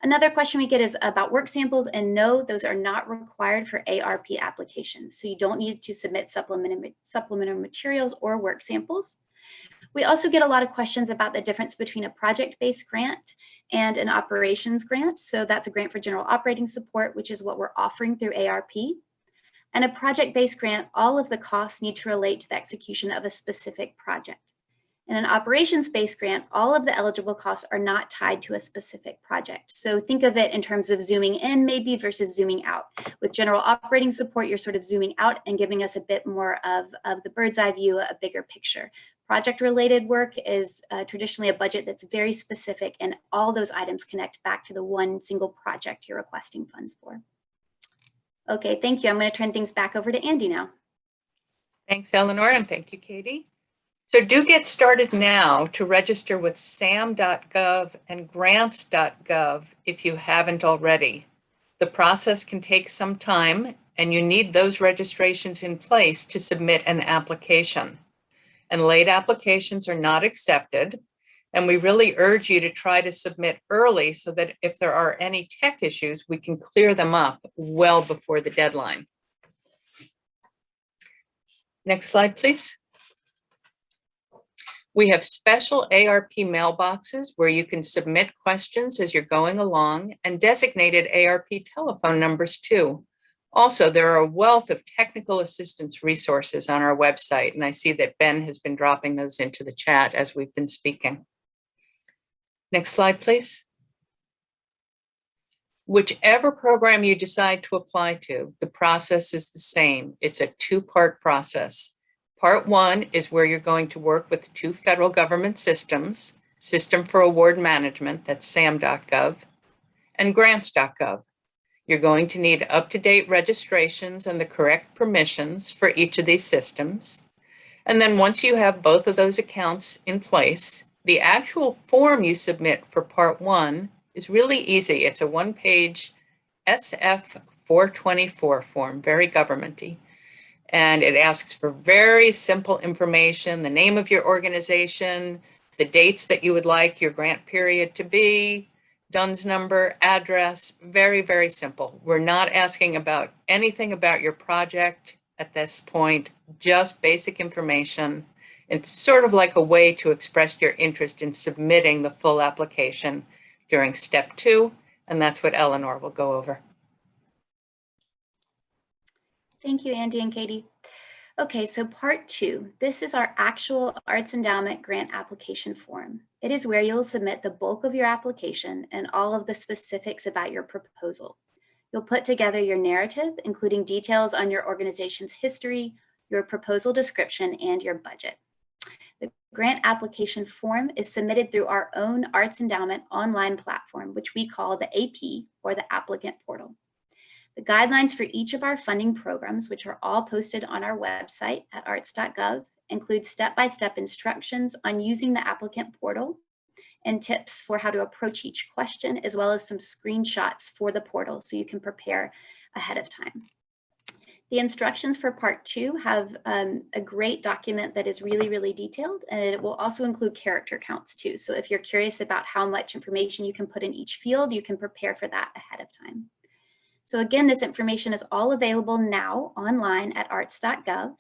Another question we get is about work samples, and no, those are not required for ARP applications. So you don't need to submit supplementary materials or work samples. We also get a lot of questions about the difference between a project-based grant and an operations grant. So that's a grant for general operating support, which is what we're offering through ARP. And a project-based grant, all of the costs need to relate to the execution of a specific project. In an operations-based grant, all of the eligible costs are not tied to a specific project. So think of it in terms of zooming in maybe versus zooming out. With general operating support, you're sort of zooming out and giving us a bit more of the bird's eye view, a bigger picture. Project-related work is traditionally a budget that's very specific, and all those items connect back to the one single project you're requesting funds for. Okay, thank you. I'm going to turn things back over to Andy now. Thanks, Eleanor, and thank you, Katie. So do get started now to register with sam.gov and grants.gov if you haven't already. The process can take some time, and you need those registrations in place to submit an application. And late applications are not accepted. And we really urge you to try to submit early so that if there are any tech issues, we can clear them up well before the deadline. Next slide, please. We have special ARP mailboxes where you can submit questions as you're going along, and designated ARP telephone numbers too. Also, there are a wealth of technical assistance resources on our website, and I see that Ben has been dropping those into the chat as we've been speaking. Next slide, please. Whichever program you decide to apply to, the process is the same. It's a 2-part process. Part 1 is where you're going to work with 2 federal government systems, System for Award Management, that's SAM.gov, and grants.gov. You're going to need up-to-date registrations and the correct permissions for each of these systems. And then once you have both of those accounts in place, the actual form you submit for Part 1 is really easy. It's a 1-page SF 424 form, very governmenty. And it asks for very simple information, the name of your organization, the dates that you would like your grant period to be, DUNS number, address, very, very simple. We're not asking about anything about your project at this point, just basic information. It's sort of like a way to express your interest in submitting the full application during step 2, and that's what Eleanor will go over. Thank you, Andy and Katie. Okay, so part 2, this is our actual Arts Endowment grant application form. It is where you'll submit the bulk of your application and all of the specifics about your proposal. You'll put together your narrative, including details on your organization's history, your proposal description, and your budget. The grant application form is submitted through our own Arts Endowment online platform, which we call the AP, or the applicant portal. The guidelines for each of our funding programs, which are all posted on our website at arts.gov, include step-by-step instructions on using the applicant portal and tips for how to approach each question, as well as some screenshots for the portal so you can prepare ahead of time. The instructions for part 2 have a great document that is really, really detailed, and it will also include character counts too. So if you're curious about how much information you can put in each field, you can prepare for that ahead of time. So again, this information is all available now online at arts.gov.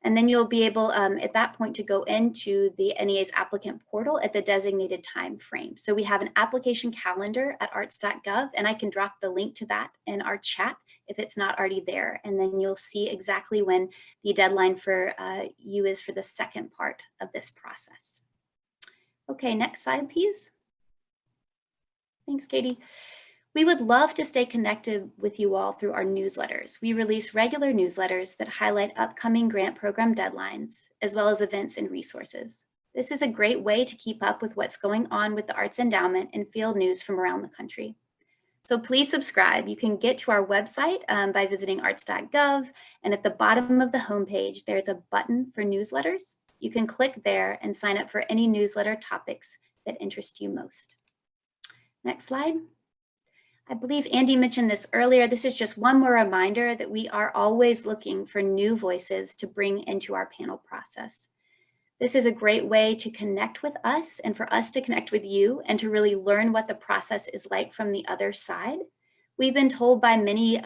And then you'll be able at that point to go into the NEA's applicant portal at the designated time frame. So we have an application calendar at arts.gov, and I can drop the link to that in our chat if it's not already there. And then you'll see exactly when the deadline for you is for the second part of this process. Okay, next slide, please. Thanks, Katie. We would love to stay connected with you all through our newsletters. We release regular newsletters that highlight upcoming grant program deadlines, as well as events and resources. This is a great way to keep up with what's going on with the Arts Endowment and field news from around the country. So please subscribe. You can get to our website by visiting arts.gov, and at the bottom of the homepage, there's a button for newsletters. You can click there and sign up for any newsletter topics that interest you most. Next slide. I believe Andy mentioned this earlier. This is just one more reminder that we are always looking for new voices to bring into our panel process. This is a great way to connect with us and for us to connect with you and to really learn what the process is like from the other side. We've been told by many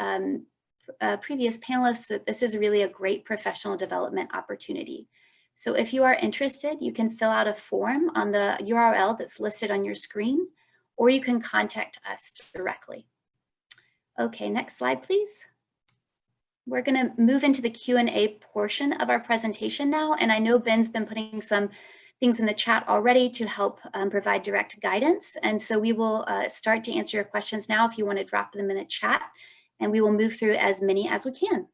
previous panelists that this is really a great professional development opportunity. So if you are interested, you can fill out a form on the URL that's listed on your screen, or you can contact us directly. Okay, next slide, please. We're gonna move into the Q&A portion of our presentation now, and I know Ben's been putting some things in the chat already to help provide direct guidance, and so we will start to answer your questions now if you want to drop them in the chat, and we will move through as many as we can.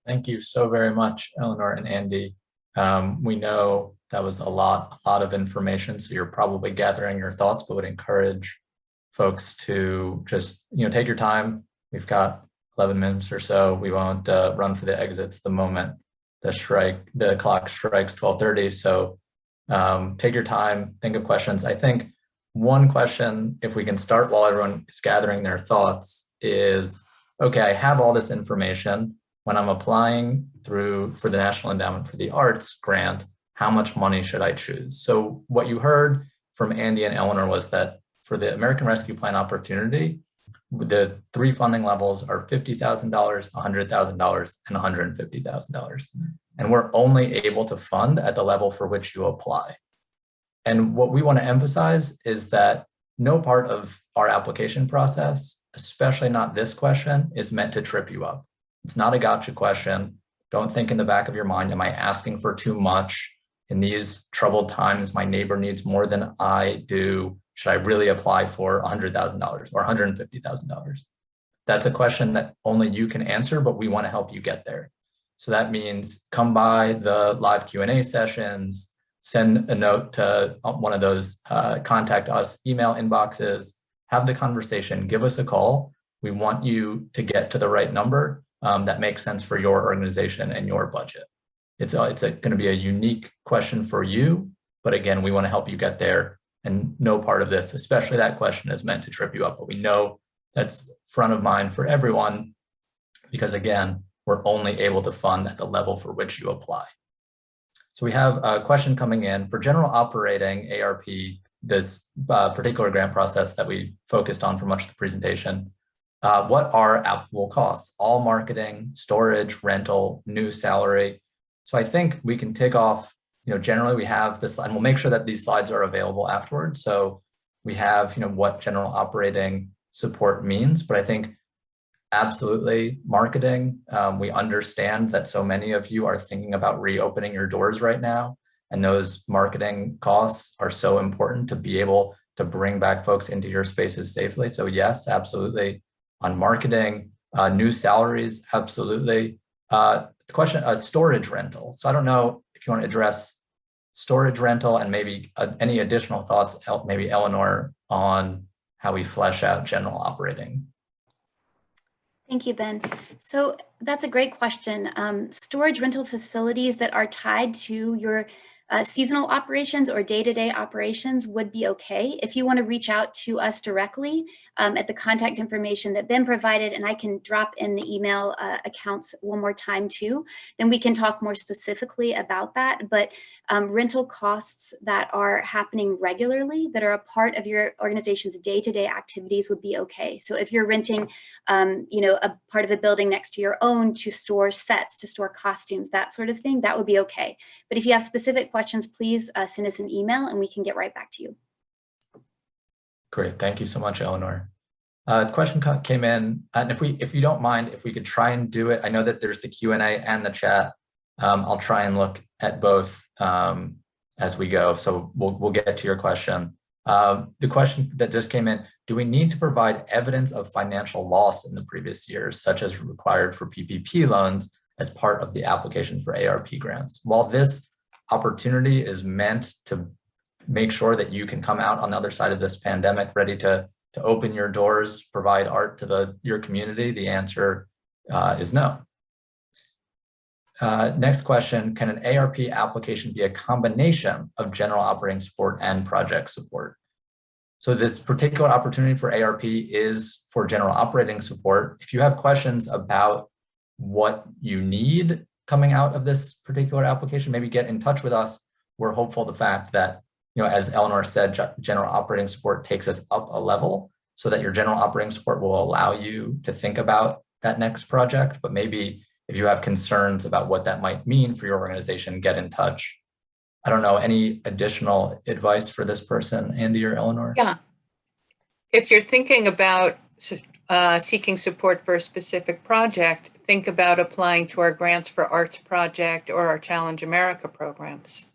Thank you so very much, Eleanor and Andy. We know that was a lot of information, so you're probably gathering your thoughts, but would encourage folks to just take your time. We've got 11 minutes or so. We won't run for the exits the moment the clock strikes 12:30. So take your time, think of questions. I think one question, if we can start while everyone is gathering their thoughts, is, okay, I have all this information. When I'm applying for the National Endowment for the Arts grant, how much money should I choose? So what you heard from Andy and Eleanor was that for the American Rescue Plan opportunity, the 3 funding levels are $50,000, $100,000, and $150,000. And we're only able to fund at the level for which you apply. And what we want to emphasize is that no part of our application process, especially not this question, is meant to trip you up. It's not a gotcha question. Don't think in the back of your mind, am I asking for too much? In these troubled times, my neighbor needs more than I do. Should I really apply for $100,000 or $150,000? That's a question that only you can answer, but we want to help you get there. So that means come by the live Q&A sessions, send a note to one of those contact us email inboxes, have the conversation, give us a call. We want you to get to the right number that makes sense for your organization and your budget. It's going to be a unique question for you, but again, we want to help you get there, and no part of this, especially that question, is meant to trip you up, but we know that's front of mind for everyone because again, we're only able to fund at the level for which you apply. So we have a question coming in for general operating ARP, this particular grant process that we focused on for much of the presentation. What are applicable costs? All marketing, storage, rental, new salary. So I think we can take off, generally we have this, and we'll make sure that these slides are available afterwards. So we have, what general operating support means, but I think absolutely marketing. We understand that so many of you are thinking about reopening your doors right now, and those marketing costs are so important to be able to bring back folks into your spaces safely. So yes, absolutely. On marketing, new salaries, absolutely. The question, storage rental. So I don't know if you want to address storage rental and maybe any additional thoughts, maybe Eleanor, on how we flesh out general operating. Thank you, Ben. So that's a great question. Storage rental facilities that are tied to your seasonal operations or day-to-day operations would be okay. If you want to reach out to us directly at the contact information that Ben provided, and I can drop in the email accounts one more time too, then we can talk more specifically about that. But rental costs that are happening regularly, that are a part of your organization's day-to-day activities, would be okay. So if you're renting, a part of a building next to your own to store sets, to store costumes, that sort of thing, that would be okay. But if you have specific questions, please send us an email and we can get right back to you. Great, thank you so much, Eleanor. The question came in, and if you don't mind, if we could try and do it. I know that there's the Q&A and the chat. I'll try and look at both as we go. So we'll get to your question. The question that just came in: do we need to provide evidence of financial loss in the previous years, such as required for PPP loans, as part of the application for ARP grants? While this opportunity is meant to make sure that you can come out on the other side of this pandemic ready to open your doors, provide art to your community, the answer is no. Next question: can an ARP application be a combination of general operating support and project support? So this particular opportunity for ARP is for general operating support. If you have questions about what you need coming out of this particular application, maybe get in touch with us. We're hopeful the fact that, as Eleanor said, general operating support takes us up a level so that your general operating support will allow you to think about that next project. But maybe if you have concerns about what that might mean for your organization, get in touch. I don't know, any additional advice for this person, Andy or Eleanor? Yeah. If you're thinking about seeking support for a specific project, think about applying to our Grants for Arts project or our Challenge America programs.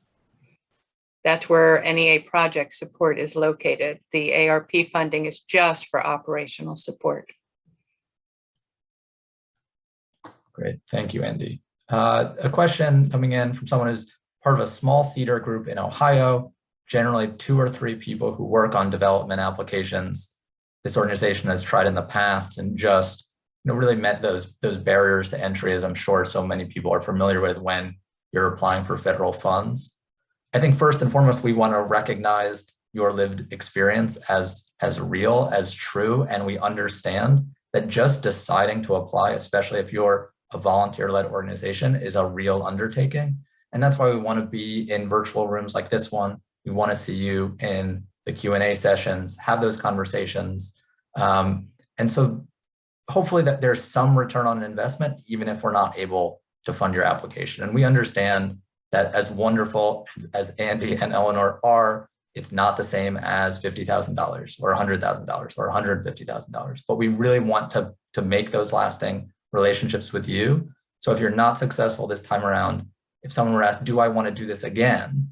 That's where NEA project support is located. The ARP funding is just for operational support. Great, thank you, Andy. A question coming in from someone who's part of a small theater group in Ohio, generally 2 or 3 people who work on development applications. This organization has tried in the past and just really met those barriers to entry, as I'm sure so many people are familiar with when you're applying for federal funds. I think first and foremost, we want to recognize your lived experience as real, as true, and we understand that just deciding to apply, especially if you're a volunteer-led organization, is a real undertaking. And that's why we want to be in virtual rooms like this one. We want to see you in the Q&A sessions, have those conversations. And so hopefully that there's some return on investment, even if we're not able to fund your application. And we understand that as wonderful as Andy and Eleanor are, it's not the same as $50,000 or $100,000 or $150,000. But we really want to make those lasting relationships with you. So if you're not successful this time around, if someone were asked, do I want to do this again?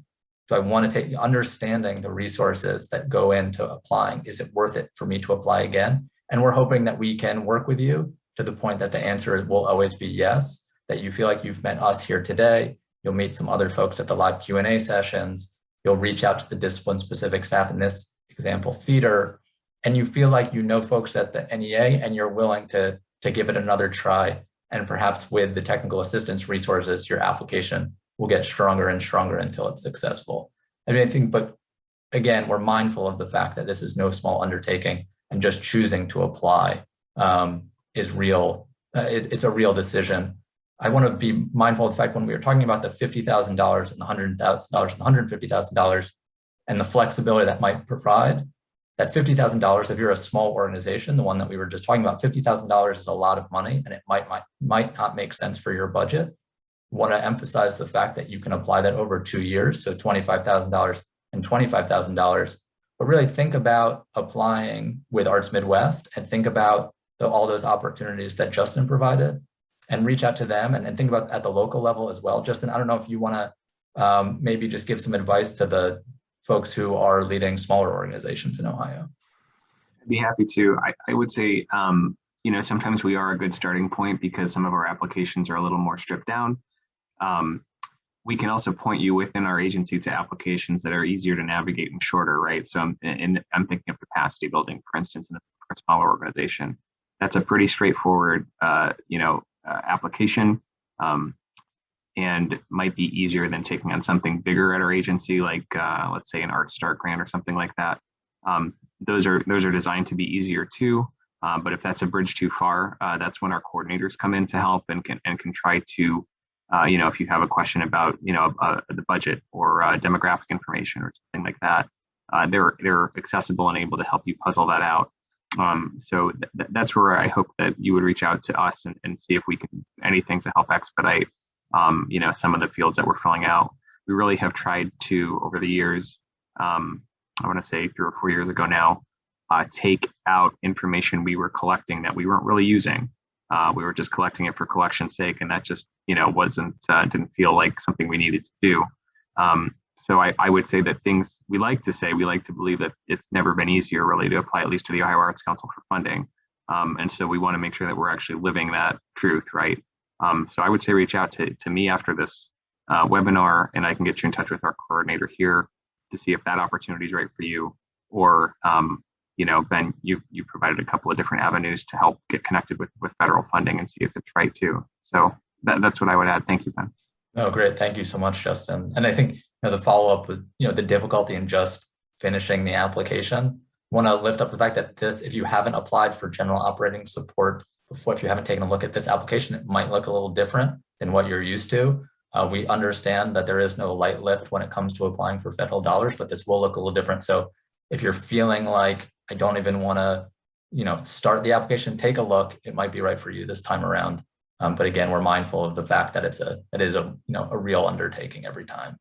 Do I want to take understanding the resources that go into applying? Is it worth it for me to apply again? And we're hoping that we can work with you to the point that the answer will always be yes. that you feel like you've met us here today. You'll meet some other folks at the live Q&A sessions. You'll reach out to the discipline-specific staff, in this example, theater, and you feel like you know folks at the NEA and you're willing to give it another try. And perhaps with the technical assistance resources, your application will get stronger and stronger until it's successful. But again, we're mindful of the fact that this is no small undertaking, and just choosing to apply is real. It's a real decision. I want to be mindful of the fact when we were talking about the $50,000 and the $100,000 and $150,000 and the flexibility that might provide, that $50,000, if you're a small organization, the one that we were just talking about, $50,000 is a lot of money, and it might not make sense for your budget. I want to emphasize the fact that you can apply that over 2 years, so $25,000 and $25,000. But really think about applying with Arts Midwest, and think about all those opportunities that Justin provided, and reach out to them, and think about at the local level as well. Justin, I don't know if you want to maybe just give some advice to the folks who are leading smaller organizations in Ohio. I'd be happy to. I would say, sometimes we are a good starting point because some of our applications are a little more stripped down. We can also point you within our agency to applications that are easier to navigate and shorter, right? So I'm thinking of capacity building, for instance, in a smaller organization. That's a pretty straightforward, application, and might be easier than taking on something bigger at our agency, like let's say an Art Start grant or something like that. Those are designed to be easier too. But if that's a bridge too far, that's when our coordinators come in to help and can try to, if you have a question about the budget or demographic information or something like that, they're accessible and able to help you puzzle that out. So that's where I hope that you would reach out to us and see if we can do anything to help expedite, some of the fields that we're filling out. We really have tried to, over the years, I want to say 3 or 4 years ago now, take out information we were collecting that we weren't really using. We were just collecting it for collection's sake, and that just, didn't feel like something we needed to do. So I would say that things we like to believe that it's never been easier really to apply, at least to the Ohio Arts Council, for funding. And so we want to make sure that we're actually living that truth, right? So I would say reach out to me after this webinar, and I can get you in touch with our coordinator here to see if that opportunity is right for you. Or, Ben, you provided a couple of different avenues to help get connected with federal funding and see if it's right too. So that's what I would add. Thank you, Ben. Oh, great. Thank you so much, Justin. And I think the follow-up was, the difficulty in just finishing the application. I want to lift up the fact that if you haven't applied for general operating support before, if you haven't taken a look at this application, it might look a little different than what you're used to. We understand that there is no light lift when it comes to applying for federal dollars, but this will look a little different. So if you're feeling like, I don't even want to, start the application, take a look. It might be right for you this time around. But again, we're mindful of the fact that it is a real undertaking every time.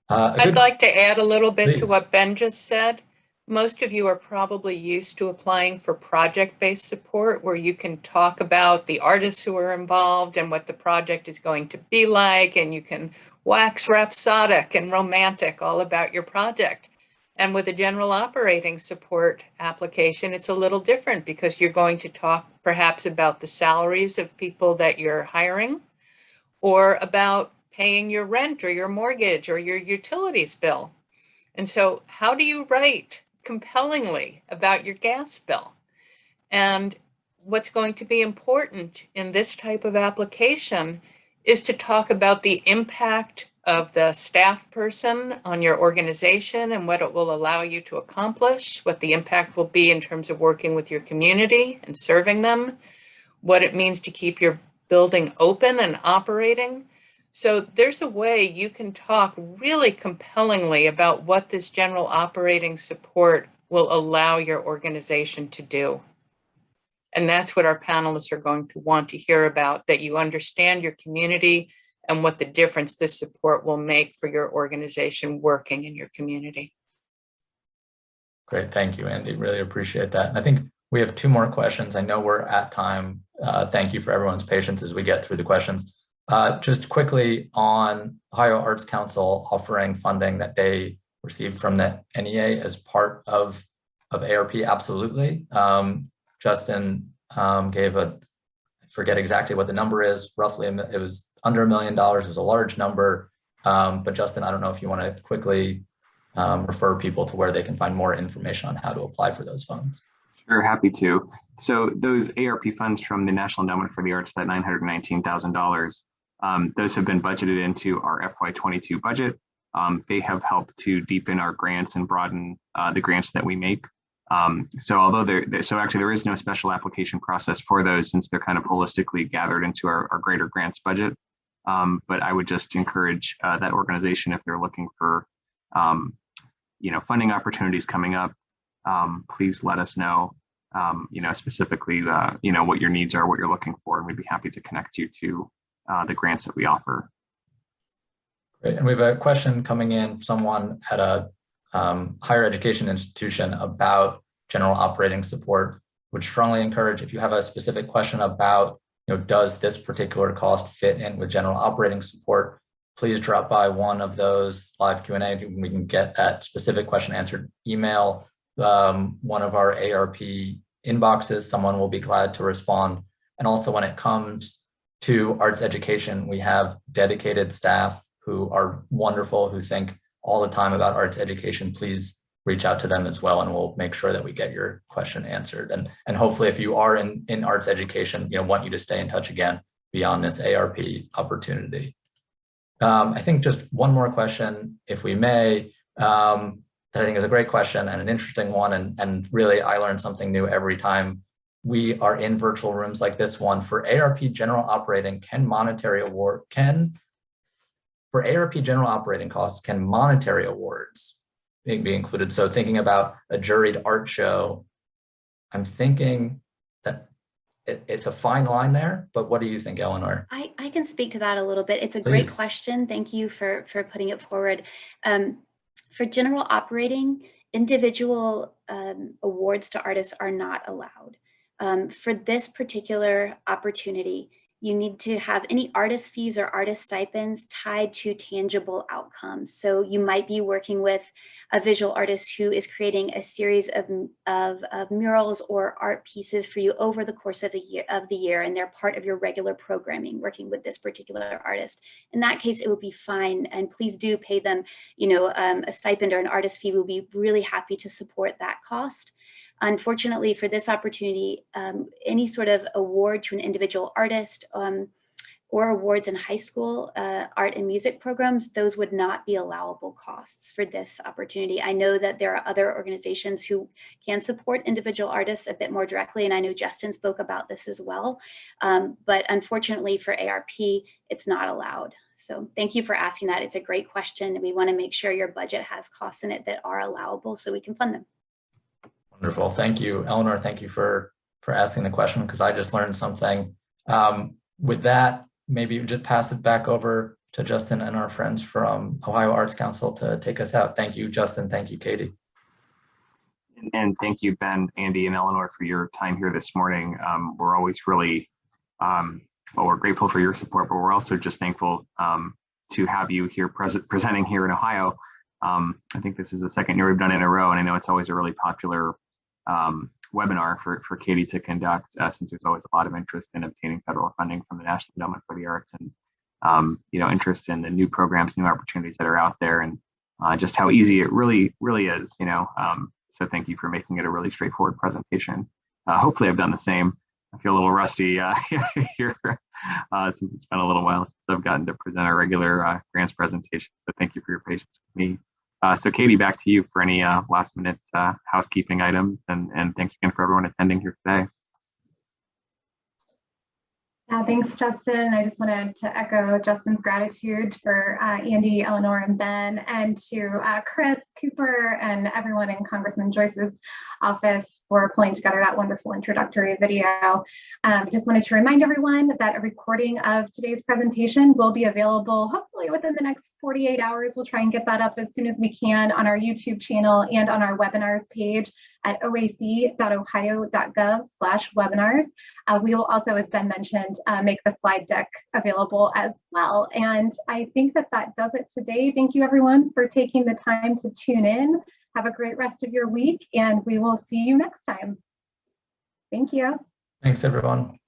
I'd like to add a little bit Please. To what Ben just said. Most of you are probably used to applying for project-based support, where you can talk about the artists who are involved and what the project is going to be like, and you can wax rhapsodic and romantic all about your project. And with a general operating support application, it's a little different, because you're going to talk perhaps about the salaries of people that you're hiring, or about paying your rent or your mortgage or your utilities bill. And so how do you write compellingly about your gas bill? And what's going to be important in this type of application is to talk about the impact of the staff person on your organization and what it will allow you to accomplish, what the impact will be in terms of working with your community and serving them, what it means to keep your building open and operating. So there's a way you can talk really compellingly about what this general operating support will allow your organization to do. And that's what our panelists are going to want to hear about, that you understand your community and what the difference this support will make for your organization working in your community. Great, thank you, Andy. Really appreciate that. And I think we have 2 more questions. I know we're at time. Thank you for everyone's patience as we get through the questions. Just quickly on Ohio Arts Council offering funding that they received from the NEA as part of ARP, absolutely. Justin gave a forget exactly what the number is. Roughly, it was under $1 million. It was a large number. But Justin, I don't know if you want to quickly refer people to where they can find more information on how to apply for those funds. Sure, happy to. So those ARP funds from the National Endowment for the Arts, that $919,000, those have been budgeted into our FY22 budget. They have helped to deepen our grants and broaden the grants that we make. So although there is no special application process for those, since they're kind of holistically gathered into our greater grants budget. But I would just encourage that organization, if they're looking for funding opportunities coming up, please let us know, specifically, what your needs are, what you're looking for, and we'd be happy to connect you to the grants that we offer. Great, and we have a question coming in from someone at a higher education institution about general operating support. Would strongly encourage, if you have a specific question about, does this particular cost fit in with general operating support, please drop by one of those live Q&A. We can get that specific question answered. Email one of our ARP inboxes. Someone will be glad to respond. And also, when it comes to arts education, we have dedicated staff who are wonderful, who think all the time about arts education. Please reach out to them as well, and we'll make sure that we get your question answered. And hopefully, if you are in arts education, want you to stay in touch again beyond this ARP opportunity. I think just one more question, if we may, that I think is a great question and an interesting one. And really, I learn something new every time we are in virtual rooms like this one. For ARP general operating, for ARP general operating costs, can monetary awards be included? So thinking about a juried art show, I'm thinking that it's a fine line there, but what do you think, Eleanor? I can speak to that a little bit. It's a Please. Great question. Thank you for putting it forward. For general operating, individual awards to artists are not allowed. For this particular opportunity, you need to have any artist fees or artist stipends tied to tangible outcomes. So you might be working with a visual artist who is creating a series of murals or art pieces for you over the course of the year, and they're part of your regular programming working with this particular artist. In that case, it would be fine, and please do pay them, a stipend or an artist fee. We'll be really happy to support that cost. Unfortunately, for this opportunity, any sort of award to an individual artist or awards in high school art and music programs, those would not be allowable costs for this opportunity. I know that there are other organizations who can support individual artists a bit more directly, and I know Justin spoke about this as well. But unfortunately for ARP, it's not allowed. So thank you for asking that. It's a great question, and we want to make sure your budget has costs in it that are allowable so we can fund them. Wonderful. Thank you, Eleanor. Thank you for asking the question, because I just learned something. With that, maybe just pass it back over to Justin and our friends from Ohio Arts Council to take us out. Thank you, Justin. Thank you, Katie. And thank you, Ben, Andy, and Eleanor, for your time here this morning. We're always really, we're grateful for your support, but we're also just thankful to have you here presenting here in Ohio. I think this is the second year we've done it in a row, and I know it's always a really popular webinar for Katie to conduct, since there's always a lot of interest in obtaining federal funding from the National Endowment for the Arts, and interest in the new programs, new opportunities that are out there, and just how easy it really is. So thank you for making it a really straightforward presentation. Hopefully, I've done the same. I feel a little rusty here since it's been a little while since I've gotten to present a regular grants presentation. So thank you for your patience with me. So Katie, back to you for any last minute housekeeping items, and thanks again for everyone attending here today. Thanks, Justin. I just wanted to echo Justin's gratitude for Andy, Eleanor, and Ben, and to Chris, Cooper, and everyone in Congressman Joyce's office for pulling together that wonderful introductory video. Just wanted to remind everyone that a recording of today's presentation will be available hopefully within the next 48 hours. We'll try and get that up as soon as we can on our YouTube channel and on our webinars page at oac.ohio.gov/webinars. We will also, as Ben mentioned, make the slide deck available as well. And I think that does it today. Thank you, everyone, for taking the time to tune in. Have a great rest of your week, and we will see you next time. Thank you. Thanks, everyone.